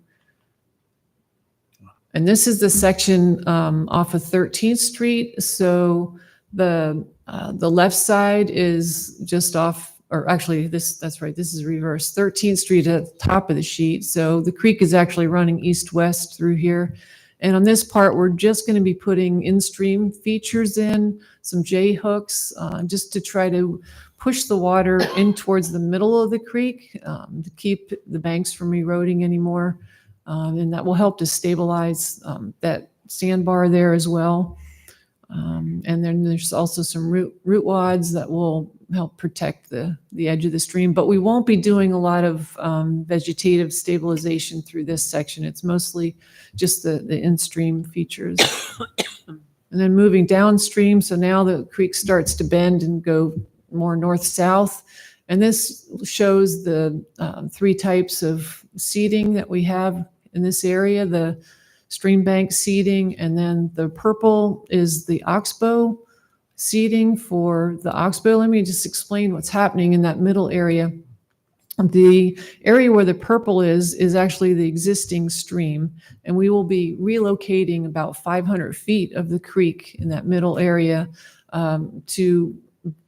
And this is the section off of 13th Street. So the left side is just off, or actually that's right, this is reverse. 13th Street at the top of the sheet. So the creek is actually running east-west through here. And on this part, we're just going to be putting in-stream features in, some J-hooks, just to try to push the water in towards the middle of the creek to keep the banks from eroding anymore. And that will help to stabilize that sandbar there as well. And then there's also some root wads that will help protect the edge of the stream. But we won't be doing a lot of vegetative stabilization through this section. It's mostly just the in-stream features. And then moving downstream, so now the creek starts to bend and go more north-south. And this shows the 3 types of seeding that we have in this area, the stream bank seeding, and then the purple is the oxbow seeding for the oxbow. Let me just explain what's happening in that middle area. The area where the purple is actually the existing stream, and we will be relocating about 500 feet of the creek in that middle area to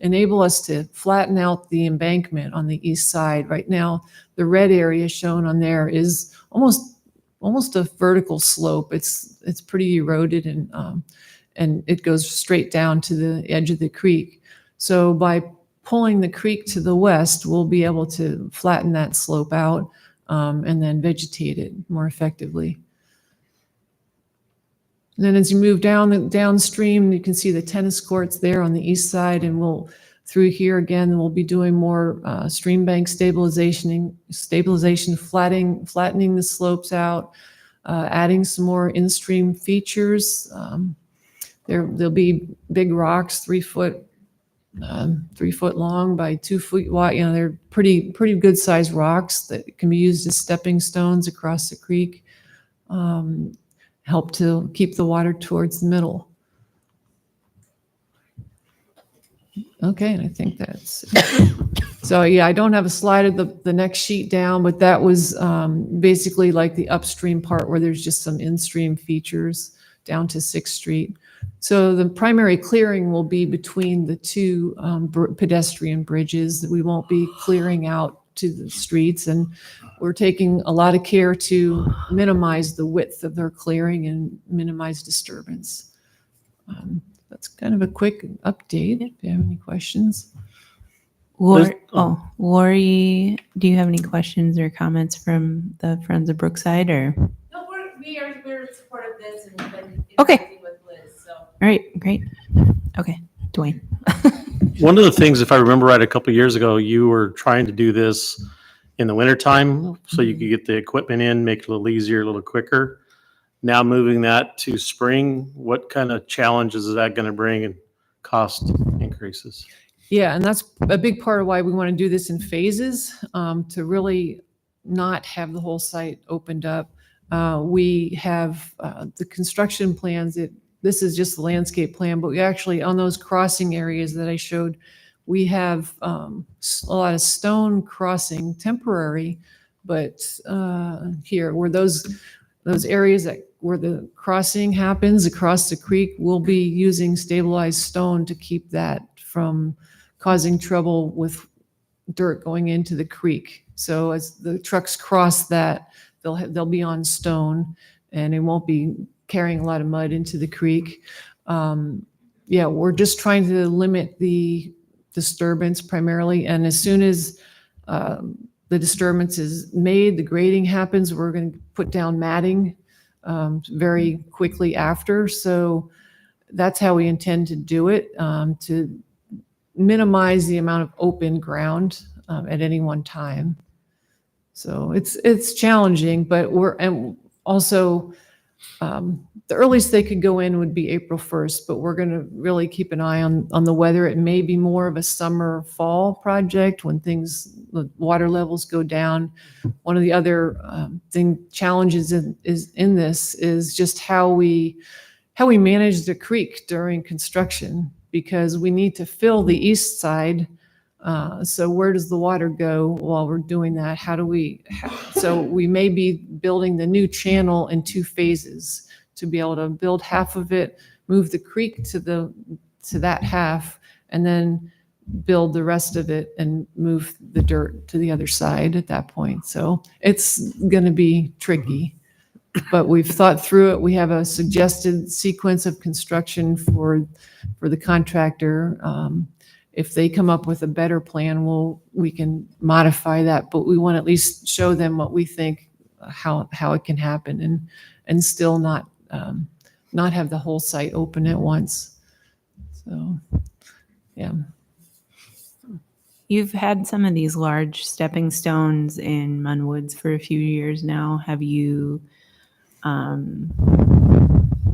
enable us to flatten out the embankment on the east side. Right now, the red area shown on there is almost a vertical slope. It's pretty eroded, and it goes straight down to the edge of the creek. So by pulling the creek to the west, we'll be able to flatten that slope out and then vegetate it more effectively. And then as you move downstream, you can see the tennis courts there on the east side, and we'll through here again, we'll be doing more stream bank stabilization, flattening the slopes out, adding some more in-stream features. There'll be big rocks, 3 foot long by 2 feet wide. You know, they're pretty good sized rocks that can be used as stepping stones across the creek. Help to keep the water towards the middle. Okay, and I think that's it. So yeah, I don't have a slide of the next sheet down, but that was basically like the upstream part where there's just some in-stream features down to 6th Street. So the primary clearing will be between the 2 pedestrian bridges. We won't be clearing out to the streets, and we're taking a lot of care to minimize the width of their clearing and minimize disturbance. That's kind of a quick update. If you have any questions. Lori, do you have any questions or comments from the Friends of Brookside, or? No, we're in support of this and we've been Okay. interacting with Liz, so. All right, great. Okay, Dwayne. One of the things, if I remember right, a couple of years ago, you were trying to do this in the wintertime so you could get the equipment in, make it a little easier, a little quicker. Now moving that to spring, what kind of challenges is that going to bring and cost increases? Yeah, and that's a big part of why we want to do this in phases, to really not have the whole site opened up. We have the construction plans. This is just the landscape plan, but we actually, on those crossing areas that I showed, we have a lot of stone crossing, temporary, but here, where those areas where the crossing happens across the creek, we'll be using stabilized stone to keep that from causing trouble with dirt going into the creek. So as the trucks cross that, they'll be on stone, and it won't be carrying a lot of mud into the creek. Yeah, we're just trying to limit the disturbance primarily, and as soon as the disturbance is made, the grading happens, we're going to put down matting very quickly after. So that's how we intend to do it, to minimize the amount of open ground at any one time. So it's challenging, but and also The earliest they could go in would be April 1st, but we're going to really keep an eye on the weather. It may be more of a summer, fall project when the water levels go down. One of the other challenges in this is just how we manage the creek during construction, because we need to fill the east side. So where does the water go while we're doing that? So we may be building the new channel in 2 phases to be able to build half of it, move the creek to that half, and then build the rest of it and move the dirt to the other side at that point. So it's going to be tricky, but we've thought through it. We have a suggested sequence of construction for the contractor. If they come up with a better plan, we can modify that, but we want to at least show them what we think, how it can happen, and still not have the whole site open at once. So, yeah. You've had some of these large stepping stones in Munn Woods for a few years now. Have you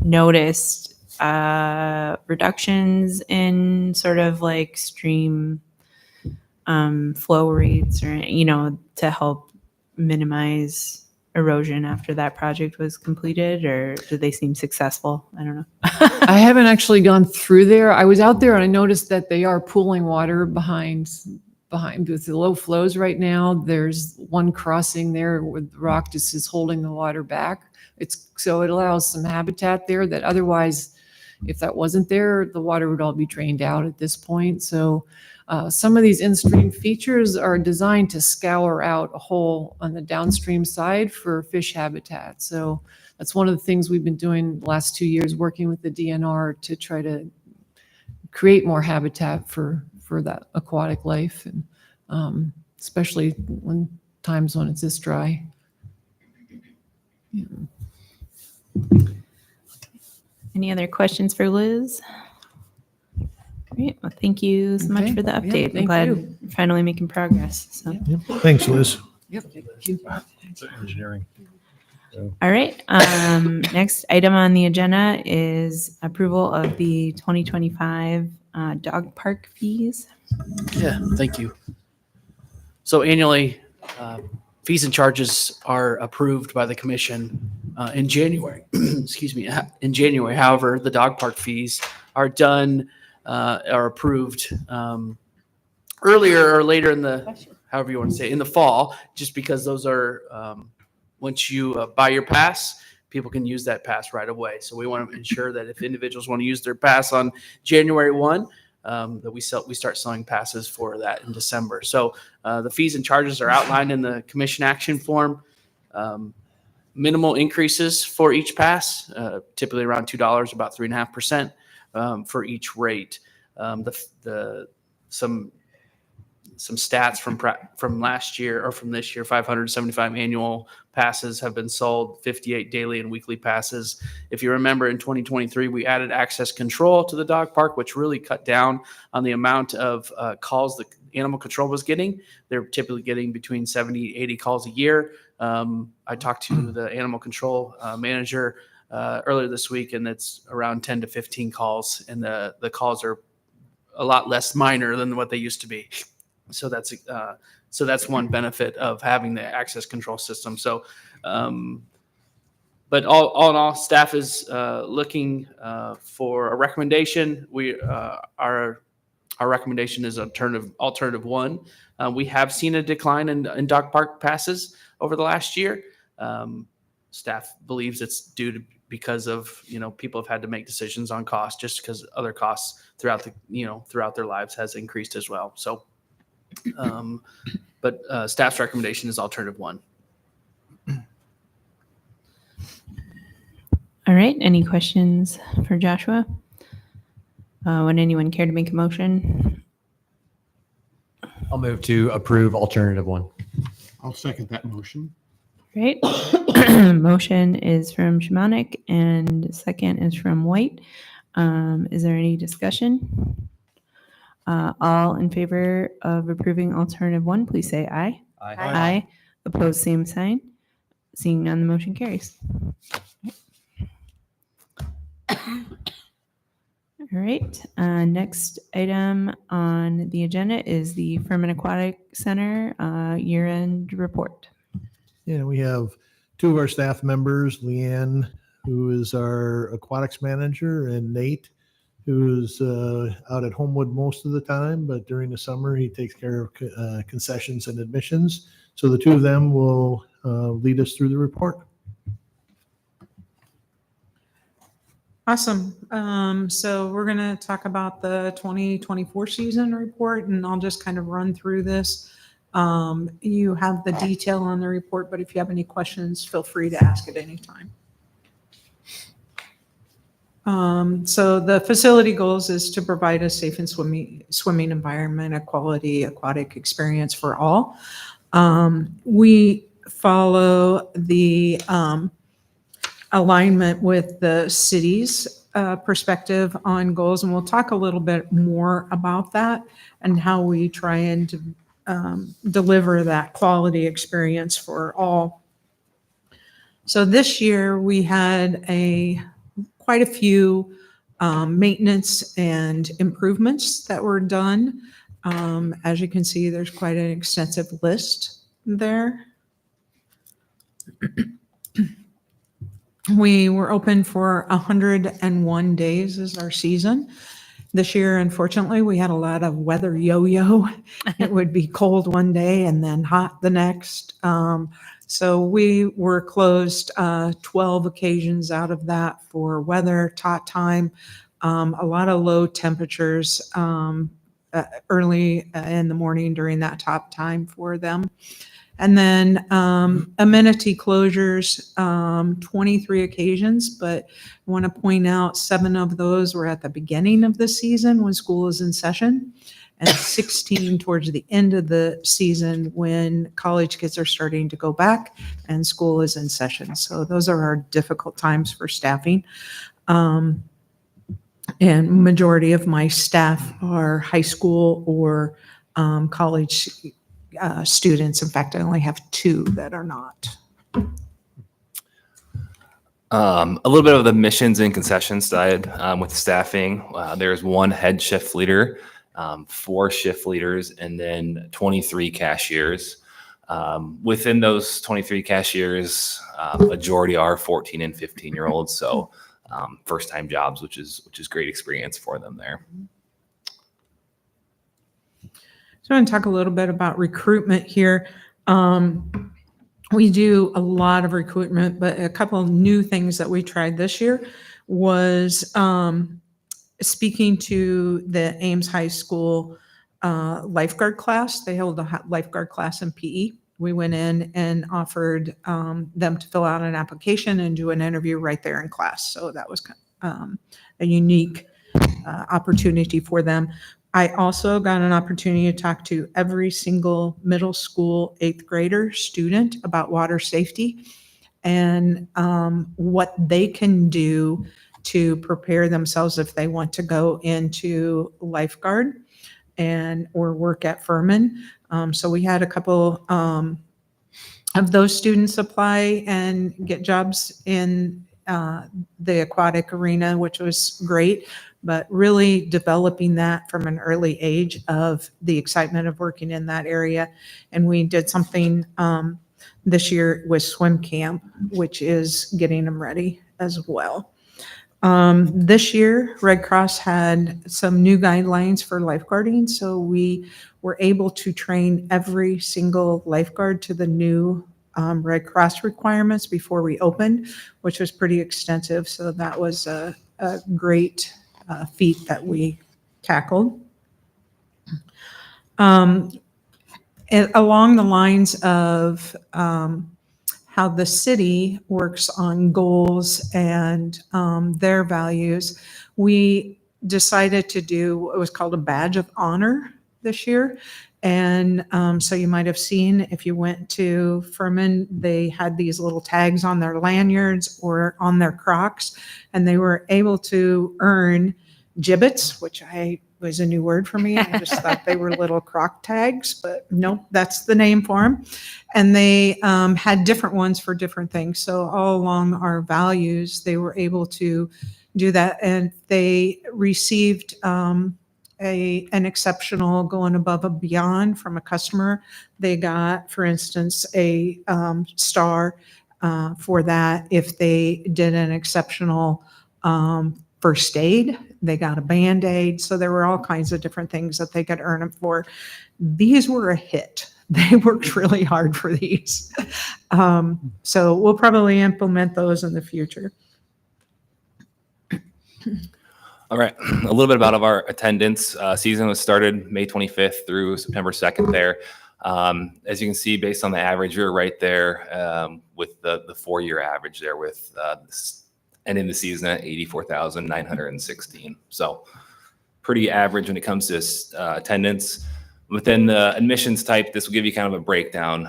noticed reductions in sort of like stream flow rates, or, to help minimize erosion after that project was completed, or did they seem successful? I don't know. I haven't actually gone through there. I was out there and I noticed that they are pooling water behind with the low flows right now. There's one crossing there where the rock just is holding the water back. So it allows some habitat there that otherwise, if that wasn't there, the water would all be drained out at this point. So some of these in-stream features are designed to scour out a hole on the downstream side for fish habitat. So that's one of the things we've been doing the last 2 years, working with the DNR to try to create more habitat for that aquatic life, and especially when it's this dry. Yeah. Any other questions for Liz? Great. Well, thank you so much Okay. for the Yeah, update. I'm thank glad you. we're finally making progress. So. Yeah. Thanks, Liz. Yep. Thank you. Engineering. All right. Next item on the agenda is approval of the 2025 dog park fees. Yeah, thank you. So annually, fees and charges are approved by the commission in January. Excuse me, in January. However, the dog park fees are are approved earlier or later in however you want to say it, in the fall, just because those are, once you buy your pass, people can use that pass right away. So we want to ensure that if individuals want to use their pass on January 1, that we start selling passes for that in December. So the fees and charges are outlined in the commission action form. Minimal increases for each pass, typically around $2, about 3.5% for each rate. Some stats from last year or from this year: 575 annual passes have been sold, 58 daily and weekly passes. If you remember, in 2023, we added access control to the dog park, which really cut down on the amount of calls the animal control was getting. They're typically getting between 70, 80 calls a year. I talked to the animal control manager earlier this week, and it's around 10 to 15 calls, and the calls are a lot less minor than what they used to be. So that's one benefit of having the access control system. So, but all in all, staff is looking for a recommendation. Our recommendation is alternative 1. We have seen a decline in dog park passes over the last year. Staff believes it's because of people have had to make decisions on cost, just because other costs throughout their lives has increased as well. So. But staff's recommendation is alternative 1. All right. Any questions for Joshua? Would anyone care to make a motion? I'll move to approve alternative 1. I'll second that motion. Great. Motion is from Shimonik and second is from White. Is there any discussion? All in favor of approving alternative 1, please say aye. Aye. Opposed, same sign. Seeing none, the motion carries. All right. Next item on the agenda is the Furman Aquatic Center year-end report. Yeah, we have two of our staff members, Leanne, who is our aquatics manager, and Nate, who's out at Homewood most of the time, but during the summer, he takes care of concessions and admissions. So the two of them will lead us through the report. Awesome. So we're going to talk about the 2024 season report, and I'll just kind of run through this. You have the detail on the report, but if you have any questions, feel free to ask at any time. So the facility goals is to provide a safe and swimming environment, a quality aquatic experience for all. We follow the alignment with the city's perspective on goals, and we'll talk a little bit more about that and how we try and deliver that quality experience for all. So this year we had quite a few maintenance and improvements that were done. As you can see, there's quite an extensive list there. We were open for 101 days as our season. This year, unfortunately, we had a lot of weather yo-yo. It would be cold one day and then hot the next. So we were closed 12 occasions out of that for weather, tot time, a lot of low temperatures early in the morning during that top time for them. And then amenity closures, 23 occasions, but I want to point out 7 of those were at the beginning of the season when school is in session, and 16 towards the end of the season when college kids are starting to go back and school is in session. So those are our difficult times for staffing. And majority of my staff are high school or college students. In fact, I only have 2 that are not. A little bit of the missions and concessions side with staffing. There's 1 head shift leader, 4 shift leaders, and then 23 cashiers. Within those 23 cashiers, majority are 14 and 15-year-olds. So first-time jobs, which is great experience for them there. So I'm going to talk a little bit about recruitment here. We do a lot of recruitment, but a couple of new things that we tried this year was speaking to the Ames High School lifeguard class. They held a lifeguard class in PE. We went in and offered them to fill out an application and do an interview right there in class. So that was a unique opportunity for them. I also got an opportunity to talk to every single middle school 8th grader student about water safety and what they can do to prepare themselves if they want to go into lifeguard or work at Furman. So we had a couple of those students apply and get jobs in the aquatic arena, which was great. But really developing that from an early age of the excitement of working in that area. And we did something this year with swim camp, which is getting them ready as well. This year, Red Cross had some new guidelines for lifeguarding. So we were able to train every single lifeguard to the new Red Cross requirements before we opened, which was pretty extensive. So that was a great feat that we tackled. Along the lines of how the city works on goals and their values, we decided to do what was called a badge of honor this year. And so you might have seen if you went to Furman, they had these little tags on their lanyards or on their Crocs, and they were able to earn gibbets, which was a new word for me. I just thought they were little Croc tags, but nope, that's the name for them. And they had different ones for different things. So all along our values, they were able to do that. And they received an exceptional going above and beyond from a customer. They got, for instance, a star for that. If they did an exceptional first aid, they got a Band-Aid. So there were all kinds of different things that they could earn them for. These were a hit. They worked really hard for these. So we'll probably implement those in the future. All right, a little bit about our attendance. Season was started May 25th through September 2nd there. As you can see, based on the average, you're right there with the 4-year average there with ending the season at 84,916. So pretty average when it comes to attendance. Within the admissions type, this will give you kind of a breakdown.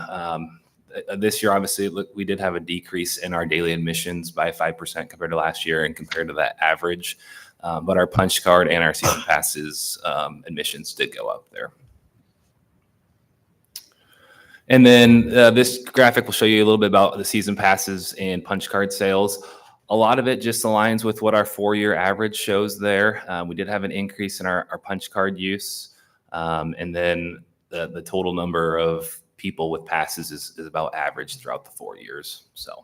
This year, obviously, look, we did have a decrease in our daily admissions by 5% compared to last year and compared to that average. But our punch card and our season passes admissions did go up there. And then this graphic will show you a little bit about the season passes and punch card sales. A lot of it just aligns with what our 4-year average shows there. We did have an increase in our punch card use. And then the total number of people with passes is about average throughout the 4 years. So.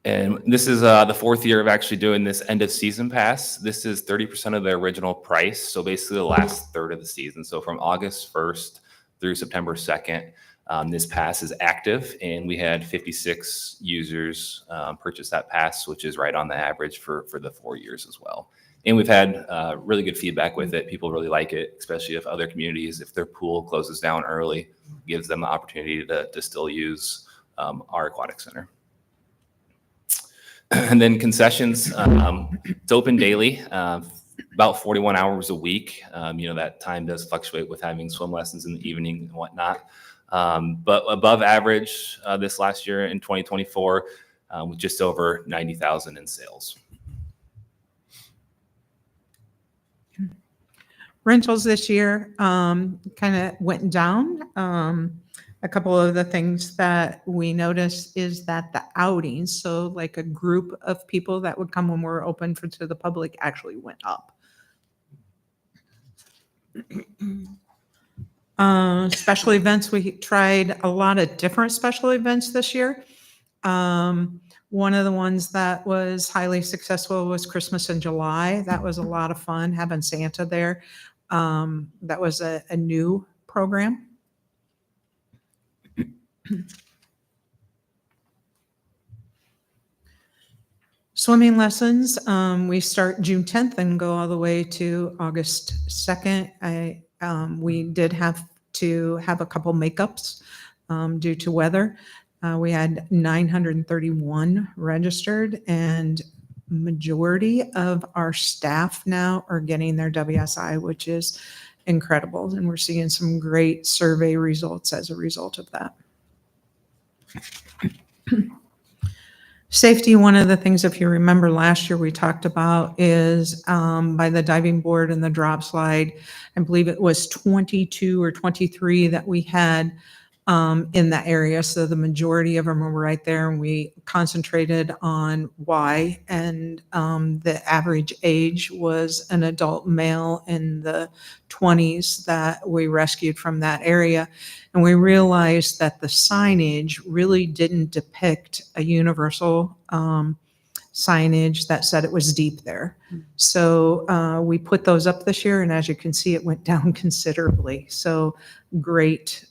And this is the 4th year of actually doing this end of season pass. This is 30% of the original price. So basically the last third of the season. So from August 1st through September 2nd, this pass is active, and we had 56 users purchase that pass, which is right on the average for the 4 years as well. And we've had really good feedback with it. People really like it, especially if other communities, if their pool closes down early, gives them the opportunity to still use our aquatic center. And then concessions, it's open daily, about 41 hours a week. That time does fluctuate with having swim lessons in the evening and whatnot. But above average this last year in 2024 with just over 90,000 in sales. Rentals this year kind of went down. A couple of the things that we noticed is that the outings, so like a group of people that would come when we're open to the public, actually went up. Special events, we tried a lot of different special events this year. One of the ones that was highly successful was Christmas in July. That was a lot of fun, having Santa there. That was a new program. Swimming lessons, we start June 10th and go all the way to August 2nd. We did have to have a couple makeups due to weather. We had 931 registered, and majority of our staff now are getting their WSI, which is incredible. And we're seeing some great survey results as a result of that. Safety, one of the things, if you remember last year we talked about is by the diving board and the drop slide, I believe it was 22 or 23 that we had in that area. So the majority of them were right there, and we concentrated on why. And the average age was an adult male in the 20s that we rescued from that area. And we realized that the signage really didn't depict a universal signage that said it was deep there. So we put those up this year, and as you can see, it went down considerably. So great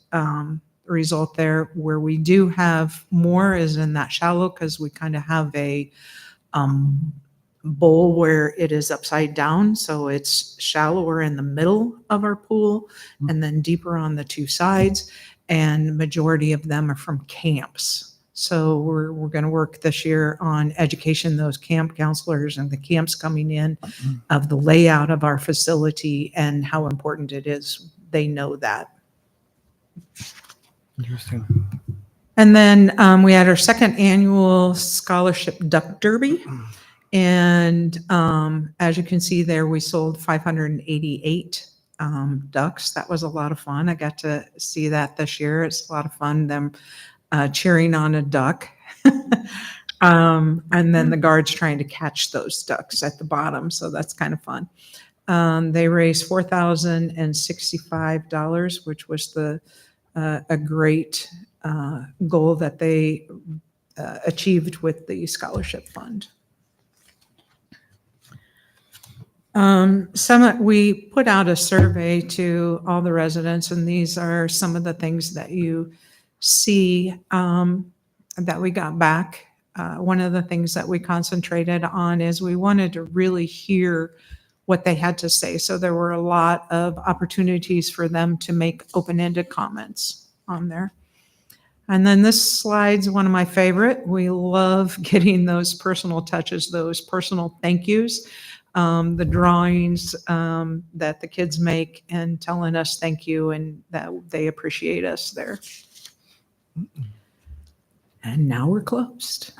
result there. Where we do have more is in that shallow, because we kind of have a bowl where it is upside down. So it's shallower in the middle of our pool and then deeper on the two sides. And majority of them are from camps. So we're going to work this year on education, those camp counselors and the camps coming in, of the layout of our facility and how important it is. They know that. Interesting. And then we had our second annual scholarship duck derby. And as you can see there, we sold 588 ducks. That was a lot of fun. I got to see that this year. It's a lot of fun, them cheering on a duck. And then the guards trying to catch those ducks at the bottom. So that's kind of fun. They raised $4,065, which was a great goal that they achieved with the scholarship fund. We put out a survey to all the residents, and these are some of the things that you see that we got back. One of the things that we concentrated on is we wanted to really hear what they had to say. So there were a lot of opportunities for them to make open-ended comments on there. And then this slide's one of my favorite. We love getting those personal touches, those personal thank yous, the drawings that the kids make and telling us thank you and that they appreciate us there. And now we're closed.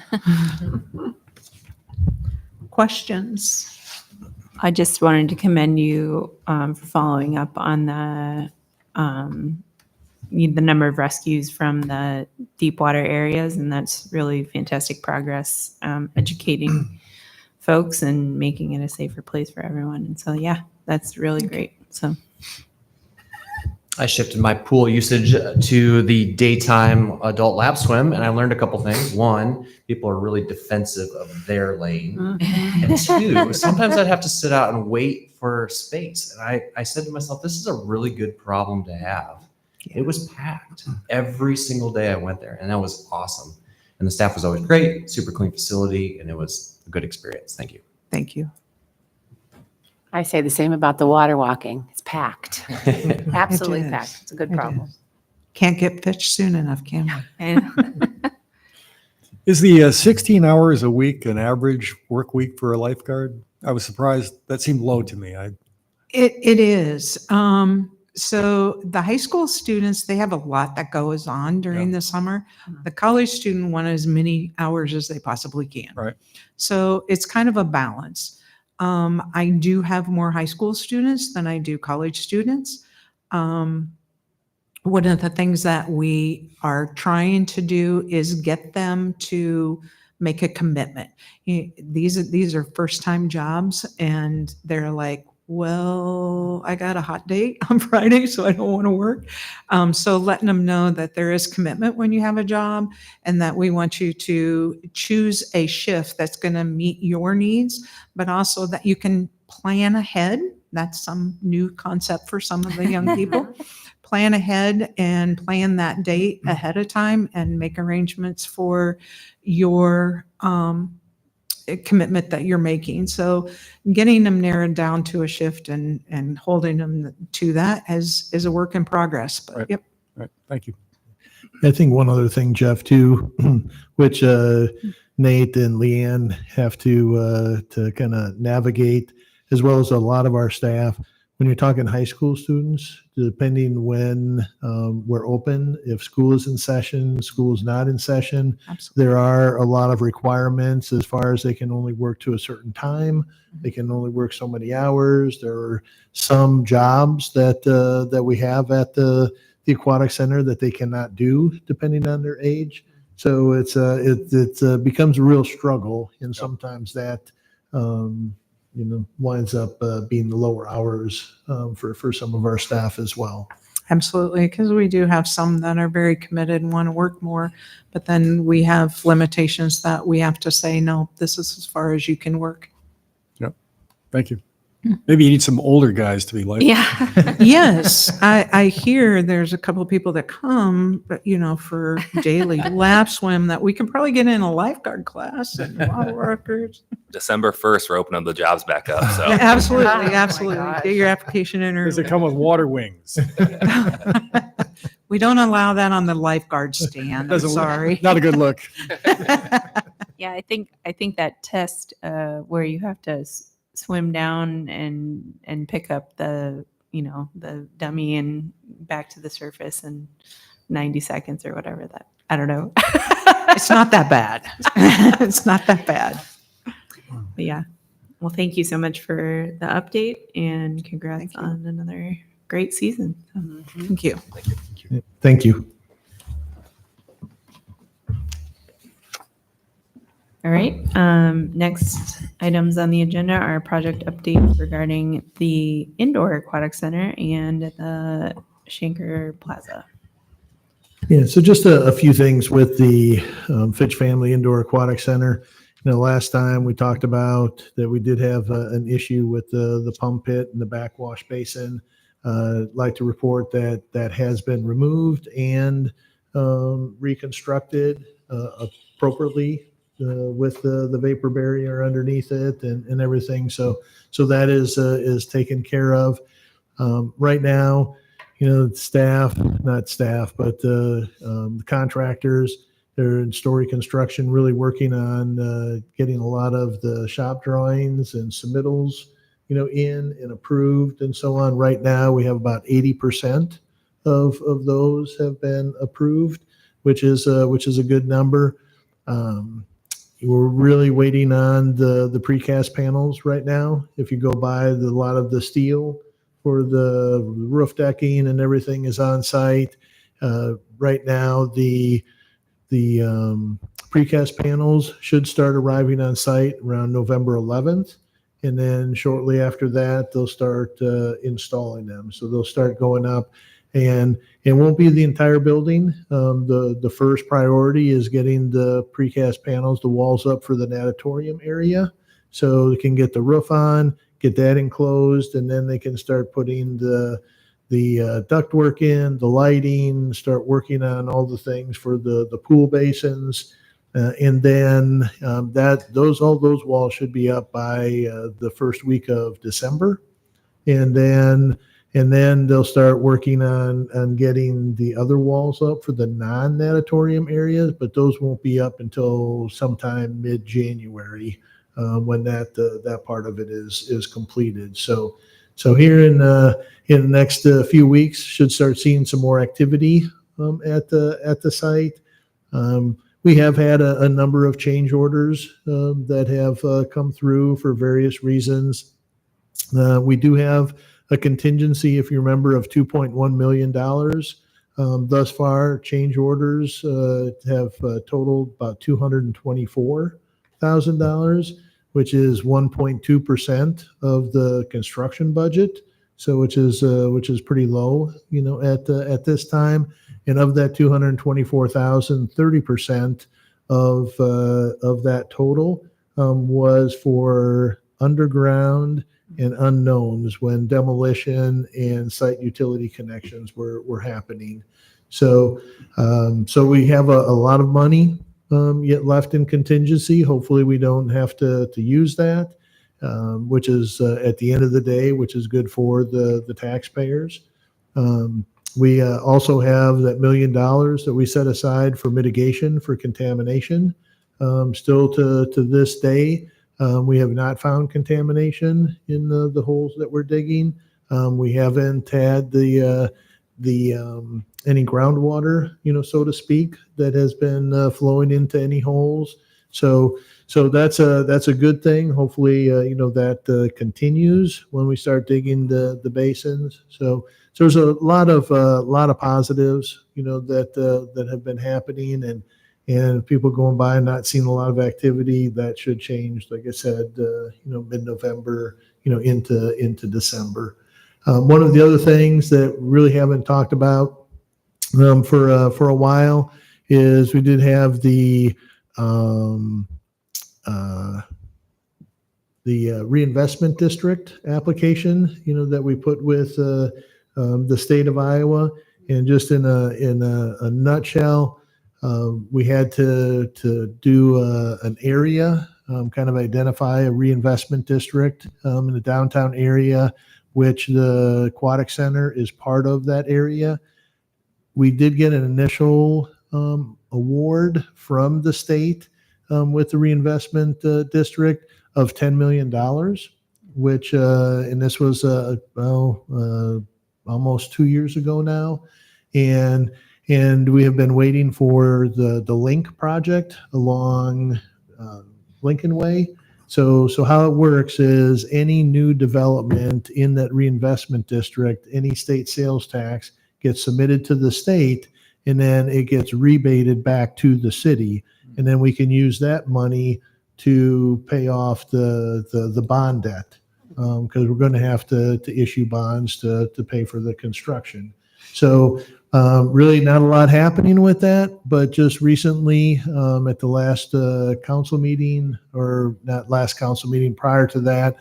Questions? I just wanted to commend you for following up on the number of rescues from the deep water areas, and that's really fantastic progress, educating folks and making it a safer place for everyone. And so, yeah, that's really great. So I shifted my pool usage to the daytime adult lap swim, and I learned a couple things. One, people are really defensive of their lane. And two, sometimes I'd have to sit out and wait for space. And I said to myself, this is a really good problem to have. It was packed every single day I went there, and that was awesome. And the staff was always great, super clean facility, and it was a good experience. Thank you. Thank you. I say the same about the water walking. It's packed. Absolutely It is. packed. It's a good It problem. is. Can't get pitched soon enough, can we? and Is the 16 hours a week an average work week for a lifeguard? I was surprised. That seemed low to me. It is. So the high school students, they have a lot that goes on during the summer. The college student want as many hours as they possibly can. Right. So it's kind of a balance. I do have more high school students than I do college students. One of the things that we are trying to do is get them to make a commitment. These are first-time jobs, and they're like, well, I got a hot date on Friday, so I don't want to work. So letting them know that there is commitment when you have a job, and that we want you to choose a shift that's going to meet your needs, but also that you can plan ahead. That's some new concept for some of the young people. Plan ahead and plan that date ahead of time and make arrangements for your commitment that you're making. So getting them narrowed down to a shift and holding them to that is a work in progress. But Right. yep. Right. Thank you. I think one other thing, Jeff, too, which Nate and Leanne have to kind of navigate, as well as a lot of our staff. When you're talking high school students, depending when we're open, if school is in session, school is not in session, Absolutely. there are a lot of requirements as far as they can only work to a certain time. They can only work so many hours. There are some jobs that we have at the aquatic center that they cannot do depending on their age. So it becomes a real struggle, and sometimes that winds up being the lower hours for some of our staff as well. Absolutely, because we do have some that are very committed and want to work more, but then we have limitations that we have to say, no, this is as far as you can work. Thank you. Maybe you need some older guys to be like. yeah. Yes, I hear there's a couple of people that come, but for daily lap swim that we can probably get in a lifeguard class and water workers. December 1st, we're opening the jobs back up. So Absolutely, Oh my absolutely. gosh. Get your application in Does it early. come with water wings? We don't allow that on the lifeguard stand. I'm Doesn't look- sorry. Not a good look. Yeah, I think that test where you have to swim down and pick up the dummy and back to the surface in 90 seconds or whatever that, I don't know. It's not that bad. It's not that bad. But yeah. Well, thank you so much for the update and congrats on another great season. So. Thank you. Thank you. All right. Next items on the agenda are project updates regarding the indoor aquatic center and the Shanker Plaza. Yeah, so just a few things with the Fitch Family Indoor Aquatic Center. Last time we talked about that we did have an issue with the pump pit and the backwash basin. Like to report that that has been removed and reconstructed appropriately with the vapor barrier underneath it and everything. So that is taken care of. Right now, not staff, but the contractors, they're in Story Construction, really working on getting a lot of the shop drawings and submittals, in and approved and so on. Right now, we have about 80% of those have been approved, which is a good number. We're really waiting on the precast panels right now. If you go by, a lot of the steel for the roof decking and everything is on site. Right now, the precast panels should start arriving on site around November 11th. And then shortly after that, they'll start installing them. So they'll start going up, and it won't be the entire building. The first priority is getting the precast panels, the walls up for the natatorium area, so they can get the roof on, get that enclosed, and then they can start putting the ductwork in, the lighting, start working on all the things for the pool basins. And then all those walls should be up by the first week of December. And then they'll start working on getting the other walls up for the non-natatorium areas, but those won't be up until sometime mid-January when that part of it is completed. So here in the next few weeks, should start seeing some more activity at the site. We have had a number of change orders that have come through for various reasons. We do have a contingency, if you remember, of $2.1 million. Thus far, change orders have totaled about $224,000, which is 1.2% of the construction budget. So which is pretty low, at this time. And of that 224,000, 30% of that total was for underground and unknowns when demolition and site utility connections were happening. So we have a lot of money yet left in contingency. Hopefully we don't have to use that, which is at the end of the day, which is good for the taxpayers. We also have that $1 million that we set aside for mitigation for contamination. Still to this day, we have not found contamination in the holes that we're digging. We haven't had any groundwater, so to speak, that has been flowing into any holes. So that's a good thing. Hopefully, that continues when we start digging the basins. So there's a lot of positives, that have been happening, and people going by and not seeing a lot of activity. That should change, like I said, mid-November, into December. One of the other things that really haven't talked about for a while is we did have the reinvestment district application, that we put with the state of Iowa. And just in a nutshell, we had to do an area, kind of identify a reinvestment district in the downtown area, which the aquatic center is part of that area. We did get an initial award from the state with the reinvestment district of $10 million, which, and this was, almost 2 years ago now. And we have been waiting for the Link project along Lincoln Way. So how it works is any new development in that reinvestment district, any state sales tax gets submitted to the state, and then it gets rebated back to the city. And then we can use that money to pay off the bond debt, because we're going to have to issue bonds to pay for the construction. So really not a lot happening with that, but just recently at the last council meeting, or not last council meeting, prior to that,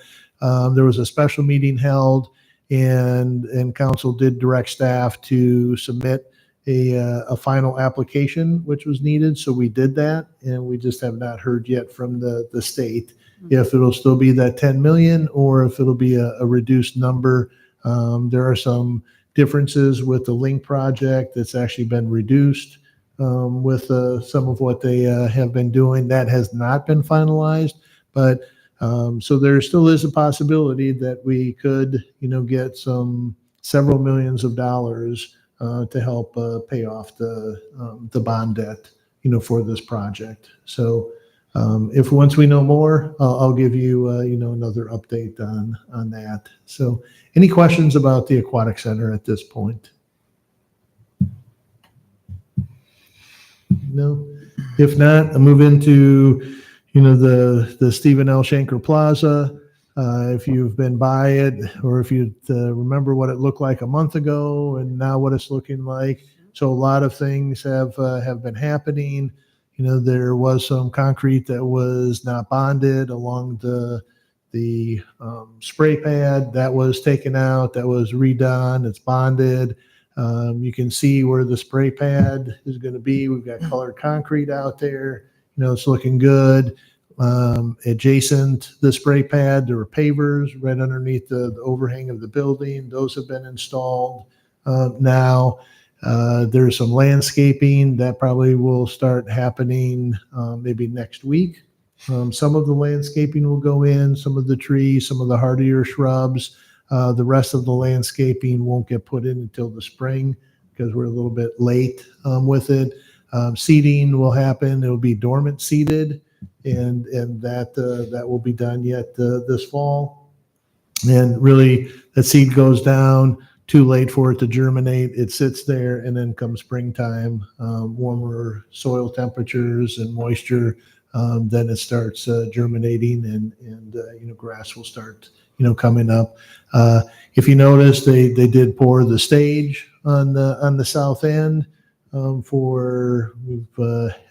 there was a special meeting held, and council did direct staff to submit a final application, which was needed. So we did that, and we just have not heard yet from the state if it'll still be that 10 million or if it'll be a reduced number. There are some differences with the Link project that's actually been reduced with some of what they have been doing. That has not been finalized, but so there still is a possibility that we could, get several millions of dollars to help pay off the bond debt, for this project. So if once we know more, I'll give you, another update on that. So any questions about the Aquatic Center at this point? No? If not, I'll move into, the Stephen L. Shanker Plaza. If you've been by it, or if you remember what it looked like a month ago and now what it's looking like. So a lot of things have been happening. There was some concrete that was not bonded along the spray pad. That was taken out. That was redone. It's bonded. You can see where the spray pad is going to be. We've got colored concrete out there. It's looking good. Adjacent the spray pad, there were pavers right underneath the overhang of the building. Those have been installed now. There's some landscaping that probably will start happening maybe next week. Some of the landscaping will go in, some of the trees, some of the hardier shrubs. The rest of the landscaping won't get put in until the spring because we're a little bit late with it. Seeding will happen. It'll be dormant seeded, and that will be done yet this fall. And really, that seed goes down. Too late for it to germinate. It sits there, and then come springtime, warmer soil temperatures and moisture, then it starts germinating, and grass will start coming up. If you notice, they did pour the stage on the south end.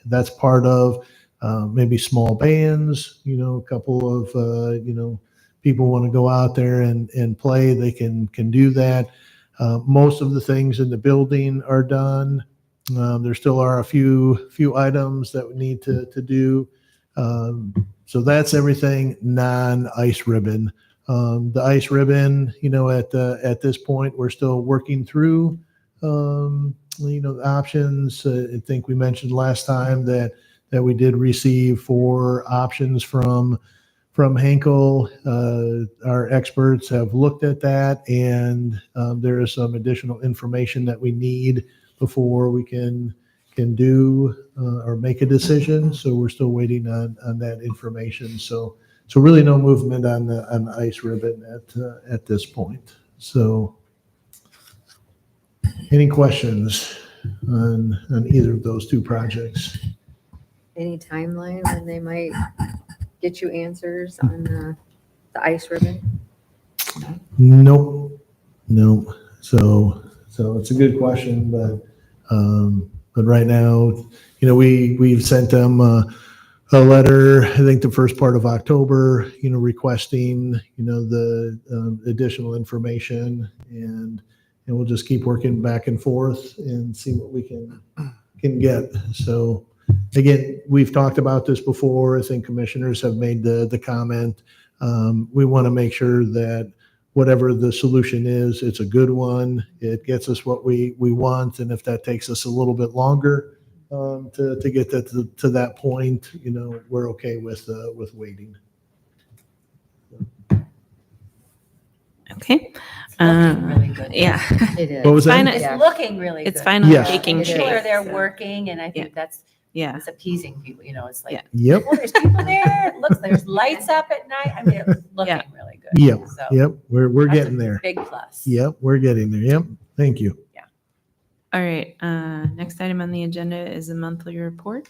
That's part of maybe small bands, a couple of people want to go out there and play, they can do that. Most of the things in the building are done. There still are a few items that we need to do. So that's everything non-ice ribbon. The ice ribbon, at this point, we're still working through the options. I think we mentioned last time that we did receive 4 options from Henkel. Our experts have looked at that, and there is some additional information that we need before we can do or make a decision. So we're still waiting on that information. So really no movement on the ice ribbon at this point. So any questions on either of those 2 projects? Any timeline when they might get you answers on the ice ribbon? Nope. So it's a good question, but right now, we've sent them a letter, I think the first part of October, requesting, the additional information, and we'll just keep working back and forth and see what we can get. So again, we've talked about this before. I think commissioners have made the comment. We want to make sure that whatever the solution is, it's a good one. It gets us what we want. And if that takes us a little bit longer to get that to that point, we're okay with waiting. Okay. Really good. Yeah. It is. What was that? It's looking really good. It's finally Yes. taking People are shape. there so, working, and I think that's Yeah. it's appeasing people. It's like, Yep. oh, there's people there. It looks there's lights up at night. I mean, it's looking Yeah. really good. Yep. So Yep. We're that's getting a there. Big plus. Yep. We're getting there. Yep. Thank you. All right. Next item on the agenda is a monthly report.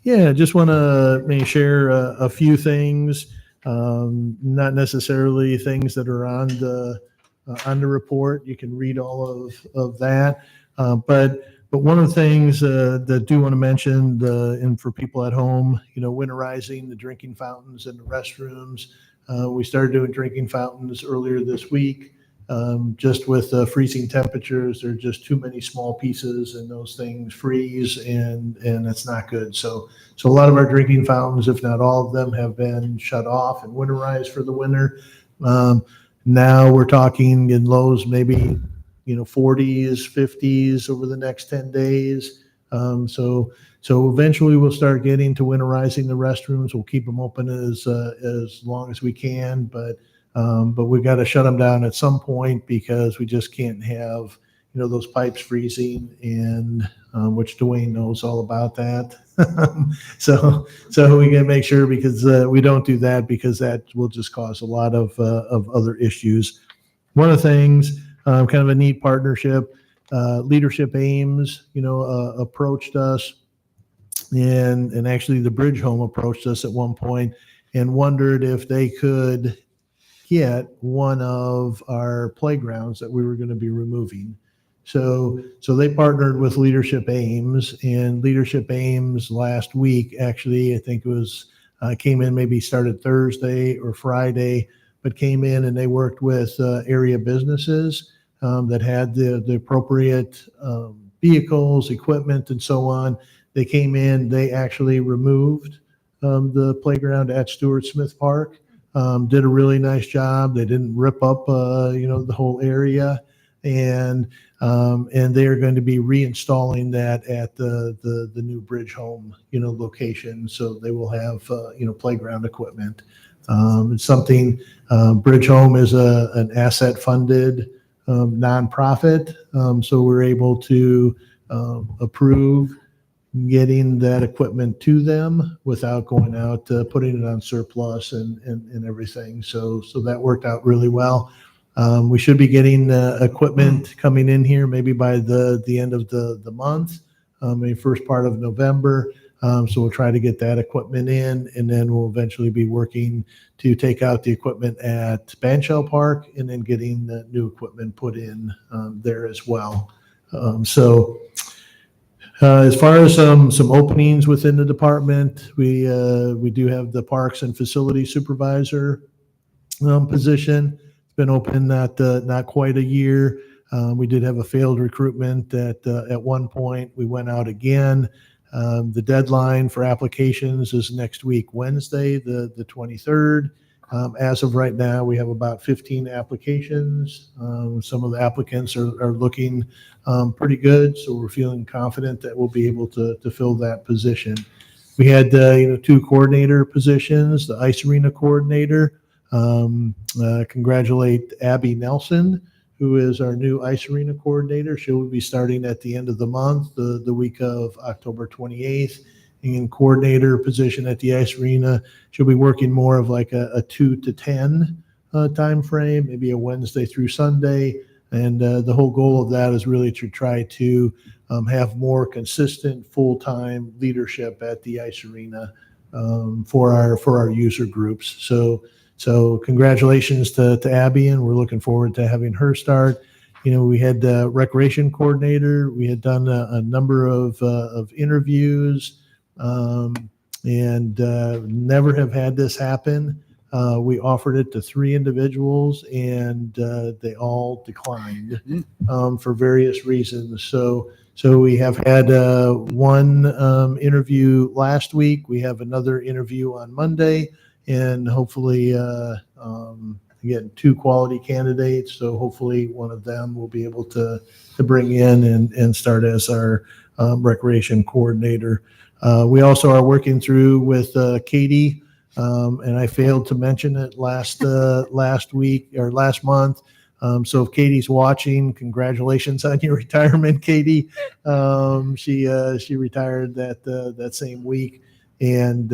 Yeah, just want to maybe share a few things, not necessarily things that are on the report. You can read all of that, but one of the things that do want to mention, and for people at home, winterizing the drinking fountains and the restrooms. We started doing drinking fountains earlier this week. Just with freezing temperatures, there are just too many small pieces, and those things freeze, and it's not good. So a lot of our drinking fountains, if not all of them, have been shut off and winterized for the winter. Now we're talking in lows, maybe 40s, 50s over the next 10 days. So eventually we'll start getting to winterizing the restrooms. We'll keep them open as long as we can, but we've got to shut them down at some point because we just can't have those pipes freezing, and which Dwayne knows all about that. So we got to make sure, because we don't do that, because that will just cause a lot of other issues. One of the things, kind of a neat partnership, Leadership Ames, approached us, and actually the Bridge Home approached us at one point and wondered if they could get one of our playgrounds that we were going to be removing. So they partnered with Leadership Ames, and Leadership Ames last week, actually, I think it was, came in, maybe started Thursday or Friday, but came in and they worked with area businesses that had the appropriate vehicles, equipment, and so on. They came in, they actually removed the playground at Stuart Smith Park. Did a really nice job. They didn't rip up, the whole area, and they are going to be reinstalling that at the new Bridge Home, location. So they will have, playground equipment. It's something. Bridge Home is an asset-funded nonprofit, so we're able to approve getting that equipment to them without going out, putting it on surplus and everything. So that worked out really well. We should be getting equipment coming in here maybe by the end of the month, maybe first part of November. So we'll try to get that equipment in, and then we'll eventually be working to take out the equipment at Banshell Park, and then getting the new equipment put in there as well. As far as some openings within the department, we do have the Parks and Facility Supervisor position. It's been open not quite a year. We did have a failed recruitment at one point. We went out again. The deadline for applications is next week, Wednesday, the 23rd. As of right now, we have about 15 applications. Some of the applicants are looking pretty good, so we're feeling confident that we'll be able to fill that position. We had two coordinator positions, the ice arena coordinator. Congratulate Abby Nelson, who is our new ice arena coordinator. She will be starting at the end of the month, the week of October 28th. In coordinator position at the ice arena, she'll be working more of like a 2 to 10 time frame, maybe a Wednesday through Sunday. And the whole goal of that is really to try to have more consistent full-time leadership at the ice arena for our user groups. So congratulations to Abby, and we're looking forward to having her start. We had the recreation coordinator. We had done a number of interviews, and never have had this happen. We offered it to 3 individuals, and they all declined for various reasons. So we have had one interview last week. We have another interview on Monday, and hopefully again, 2 quality candidates. So hopefully one of them will be able to bring in and start as our recreation coordinator. We also are working through with Katie, and I failed to mention it last week or last month. So if Katie's watching, congratulations on your retirement, Katie. She retired that same week, and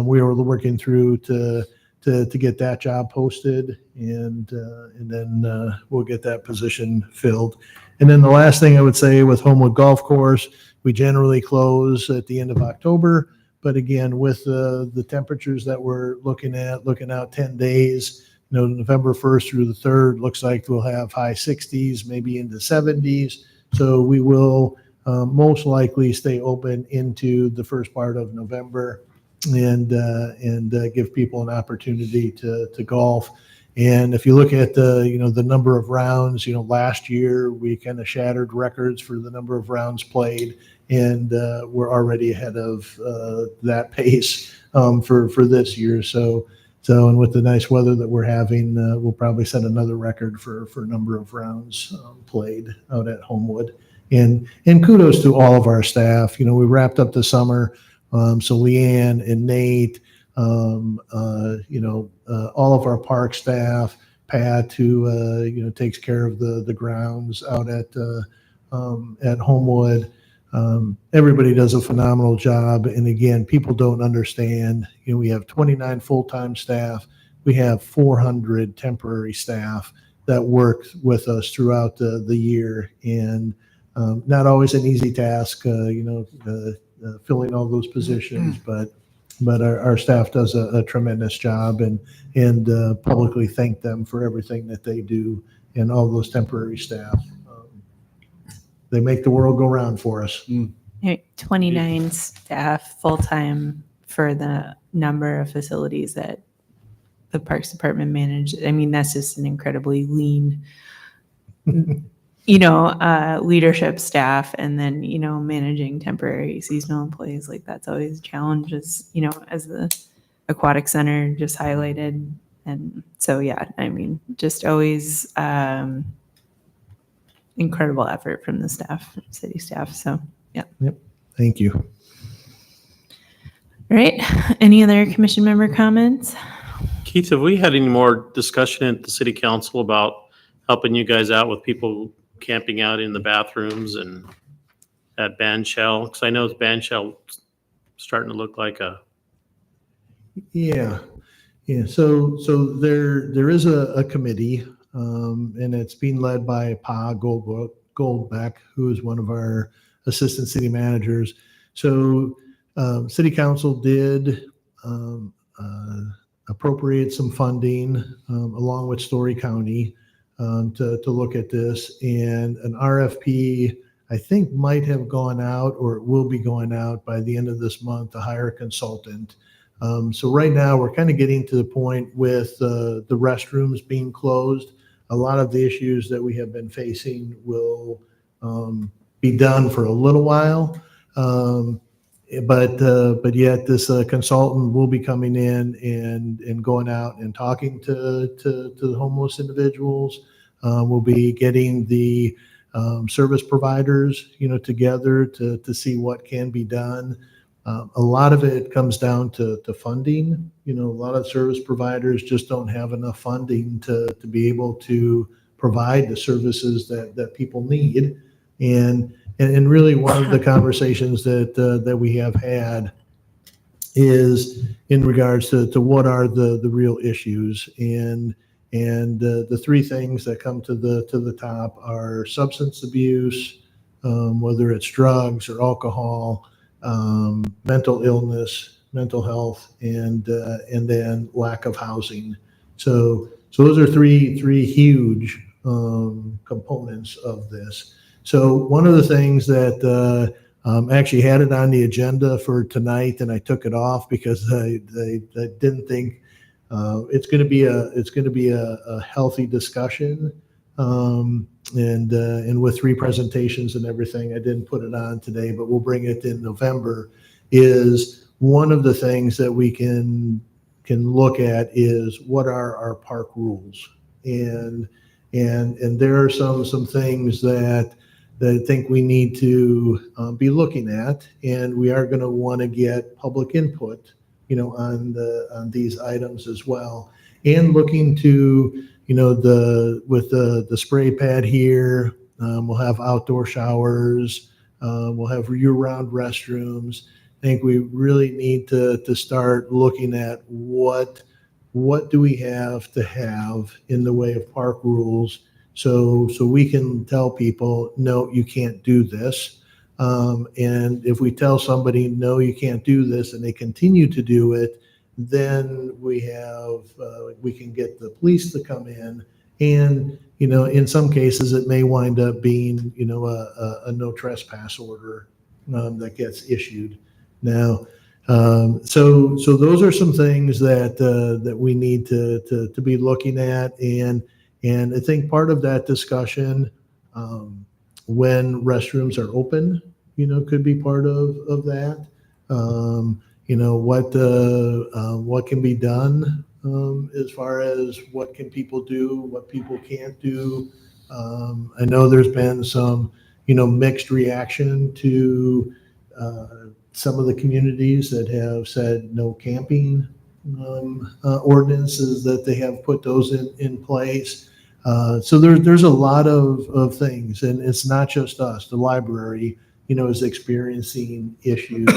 we were working through to to get that job posted, and then we'll get that position filled. And then the last thing I would say with Homewood Golf Course, we generally close at the end of October. But again, with the temperatures that we're looking out 10 days, November 1st through the 3rd, looks like we'll have high 60s, maybe into 70s. So we will most likely stay open into the first part of November and give people an opportunity to golf. And if you look at the number of rounds, last year we kind of shattered records for the number of rounds played, and we're already ahead of that pace for this year. So and with the nice weather that we're having, we'll probably set another record for number of rounds played out at Homewood. And kudos to all of our staff. We wrapped up the summer, so Leanne and Nate, all of our park staff, Pat, who takes care of the grounds out at Homewood. Everybody does a phenomenal job. And again, people don't understand, we have 29 full-time staff. We have 400 temporary staff that work with us throughout the year. And not always an easy task, filling all those positions, but our staff does a tremendous job, and publicly thank them for everything that they do, and all those temporary staff. They make the world go round for us. 29 staff full-time for the number of facilities that the Parks Department manages. I mean, that's just an incredibly lean, leadership staff, and then, managing temporary seasonal employees. Like, that's always a challenge, as the Aquatic Center just highlighted. And so, yeah, I mean, just always incredible effort from the staff, city staff. So, yeah. Yep. Thank you. All right. Any other commission member comments? Keith, have we had any more discussion at the city council about helping you guys out with people camping out in the bathrooms and at Bandshell? Because I know Bandshell starting to look like a... Yeah. So there is a committee, and it's being led by Pa Goldbeck, who is one of our assistant city managers. So city council did appropriate some funding along with Story County to look at this, and an RFP I think might have gone out, or it will be going out by the end of this month, to hire a consultant. So right now we're kind of getting to the point with the restrooms being closed. A lot of the issues that we have been facing will be done for a little while. But yet this consultant will be coming in and going out and talking to the homeless individuals. We'll be getting the service providers, together to see what can be done. A lot of it comes down to funding. A lot of service providers just don't have enough funding to be able to provide the services that people need. And really one of the conversations that we have had is in regards to what are the real issues. And the three things that come to the top are substance abuse, whether it's drugs or alcohol, mental illness, mental health, and then lack of housing. So those are three huge components of this. So one of the things that actually had it on the agenda for tonight, and I took it off because I didn't think it's going to be a healthy discussion, and with three presentations and everything, I didn't put it on today, but we'll bring it in November. Is one of the things that we can look at is what are our park rules, and there are some things that I think we need to be looking at, and we are going to want to get public input, on these items as well, and looking to, with the spray pad here, we'll have outdoor showers, we'll have year-round restrooms. I think we really need to start looking at what what do we have to have in the way of park rules so we can tell people, no, you can't do this. And if we tell somebody, no, you can't do this, and they continue to do it, then we can get the police to come in. And, in some cases, it may wind up being, a no trespass order that gets issued. Now, so those are some things that we need to be looking at. And I think part of that discussion, when restrooms are open, could be part of that. What can be done as far as what can people do, what people can't do. I know there's been some, mixed reaction to some of the communities that have said no camping ordinances, that they have put those in place. So there's a lot of things, and it's not just us. The library, is experiencing issues.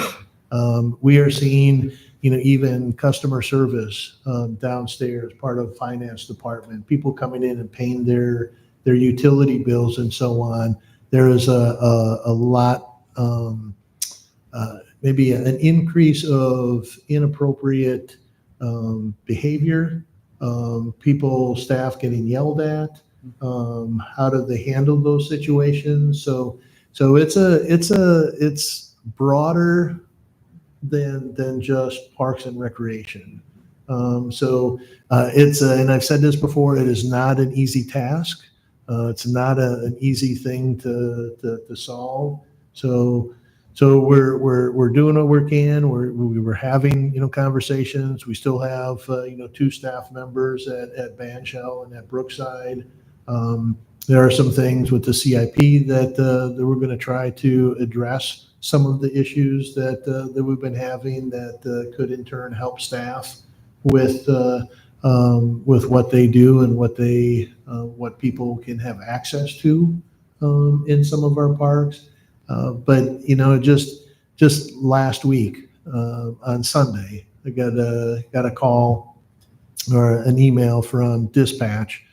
We are seeing, even customer service downstairs, part of finance department, people coming in and paying their utility bills and so on. There is a lot, maybe an increase of inappropriate behavior, staff getting yelled at. How do they handle those situations? So it's broader than just parks and recreation. And I've said this before, it is not an easy task. It's not an easy thing to solve. So we're doing what we can. We were having, conversations. We still have, 2 staff members at Banshell and at Brookside. There are some things with the CIP that we're going to try to address some of the issues that we've been having that could in turn help staff with what they do and what people can have access to in some of our parks. But just last week on Sunday, I got a call or an email from dispatch,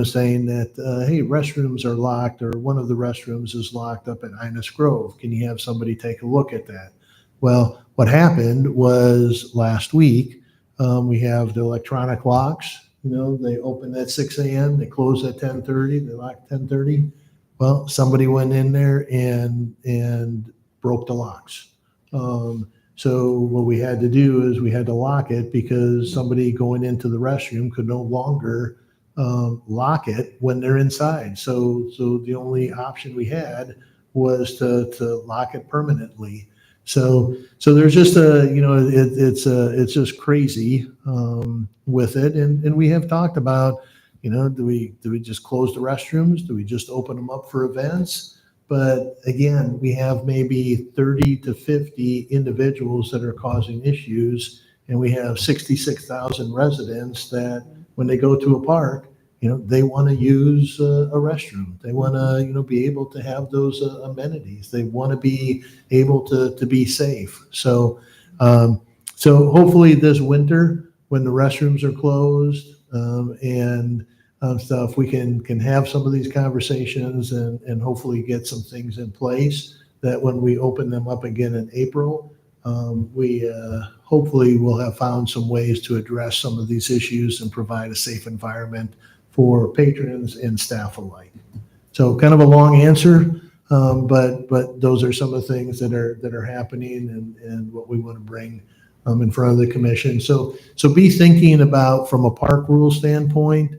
saying that, hey, restrooms are locked, or one of the restrooms is locked up at Innis Grove. Can you have somebody take a look at that? Well, what happened was last week, we have the electronic locks. They open at 6 a.m., they close at 10:30, they lock at 10:30. Well, somebody went in there and broke the locks. So what we had to do is we had to lock it, because somebody going into the restroom could no longer lock it when they're inside. So the only option we had was to lock it permanently. So there's just it's just crazy with it. And we have talked about, do we just close the restrooms? Do we just open them up for events? But again, we have maybe 30 to 50 individuals that are causing issues, and we have 66,000 residents that when they go to a park, they want to use a restroom. They want to, be able to have those amenities. They want to be able to be safe. So hopefully this winter, when the restrooms are closed and stuff, we can have some of these conversations and hopefully get some things in place that when we open them up again in April, we hopefully will have found some ways to address some of these issues and provide a safe environment for patrons and staff alike. So kind of a long answer, but those are some of the things that are happening and what we want to bring in front of the commission. So be thinking about, from a park rule standpoint.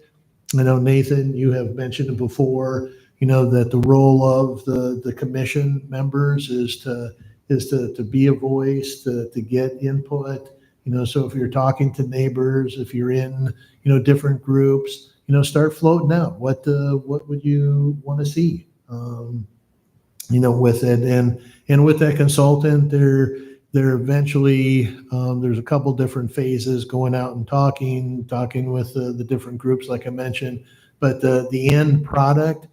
I know, Nathan, you have mentioned it before, that the role of the commission members is to be a voice, to get input. So if you're talking to neighbors, if you're in, different groups, start floating out what would you want to see, with it. And with that consultant, they're eventually, there's a couple different phases, going out and talking with the different groups, like I mentioned, but the end product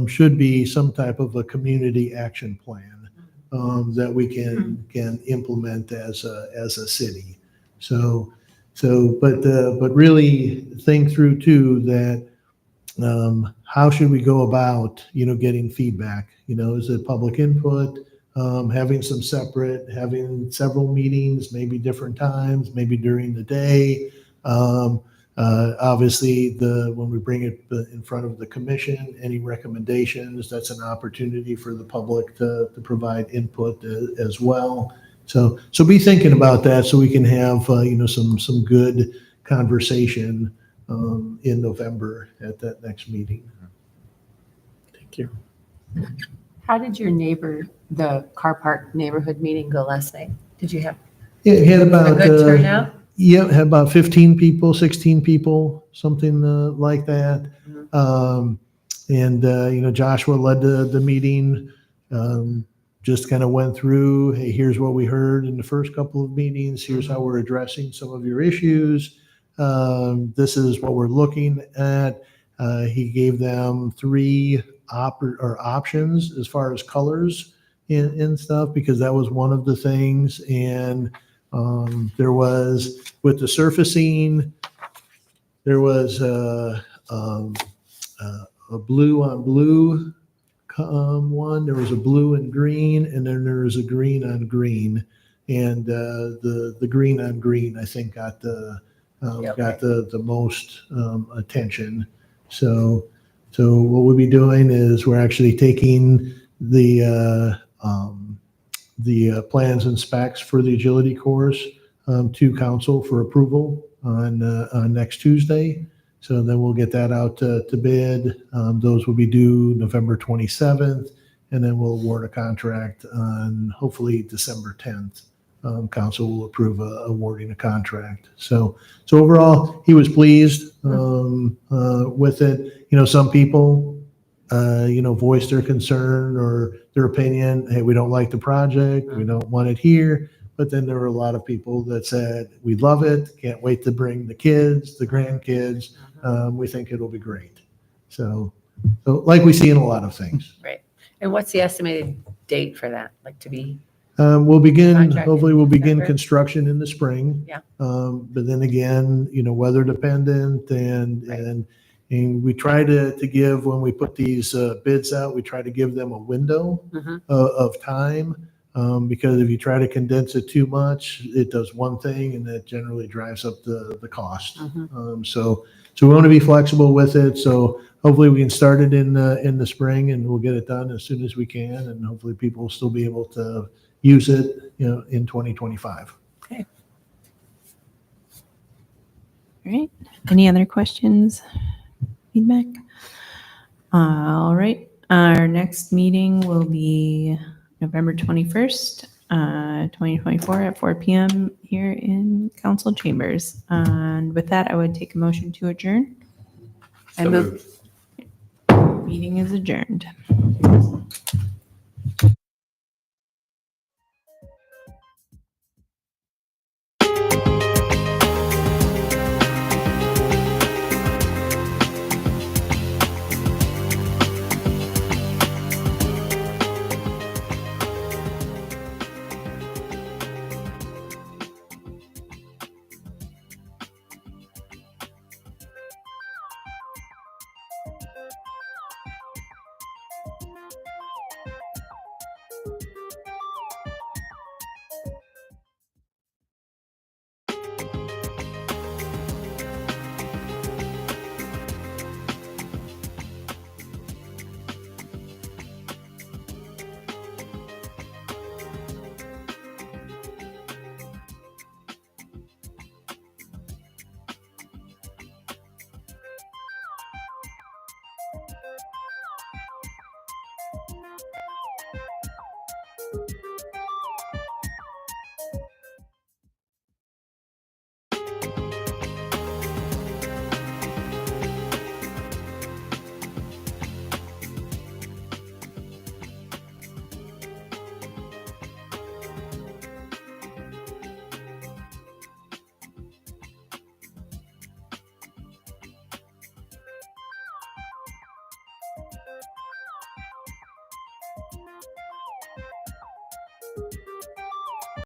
should be some type of a community action plan that we can implement as a city. So So, but really think through too that how should we go about, getting feedback? Is it public input? Having having several meetings, maybe different times, maybe during the day. Obviously, when we bring it in front of the commission, any recommendations, that's an opportunity for the public to provide input as well. So be thinking about that so we can have, some good conversation in November at that next meeting. Thank you. How did the car park neighborhood meeting go last night? Did you have Yeah, it had a about good turnout? Yeah, had about 15 people, 16 people, something like that. Joshua led the meeting. Just kind of went through, hey, here's what we heard in the first couple of meetings. Here's how we're addressing some of your issues. This is what we're looking at. He gave them 3 options as far as colors and stuff, because that was one of the things. And there was, with the surfacing, there was a blue on blue one. There was a blue and green, and then there was a green on green. And the green on green, I think, got the most attention. So what we'll be doing is we're actually taking the plans and specs for the agility course to council for approval on next Tuesday. So then we'll get that out to bid. Those will be due November 27th, and then we'll award a contract on hopefully December 10th. Council will approve awarding a contract. So overall, he was pleased with it. Some people, voiced their concern or their opinion. Hey, we don't like the project. We don't want it here. But then there were a lot of people that said, we love it. Can't wait to bring the kids, the grandkids. We think it'll be great. So like we see in a lot of things. Right. And what's the estimated date for that? Like to be? Hopefully we'll begin December? construction in the spring. Yeah. But then again, weather dependent and we try to give, when we put these bids out, we try to give them a window of time. Because if you try to condense it too much, it does one thing and that generally drives up the cost. So we want to be flexible with it. So hopefully we can start it in the spring and we'll get it done as soon as we can. And hopefully people will still be able to use it, in 2025. Okay. All right. Any other questions? Feedback? All right. Our next meeting will be November 21st, 2024 at 4 p.m. here in council chambers. And with that, I would take a motion to adjourn. I move. Meeting is adjourned.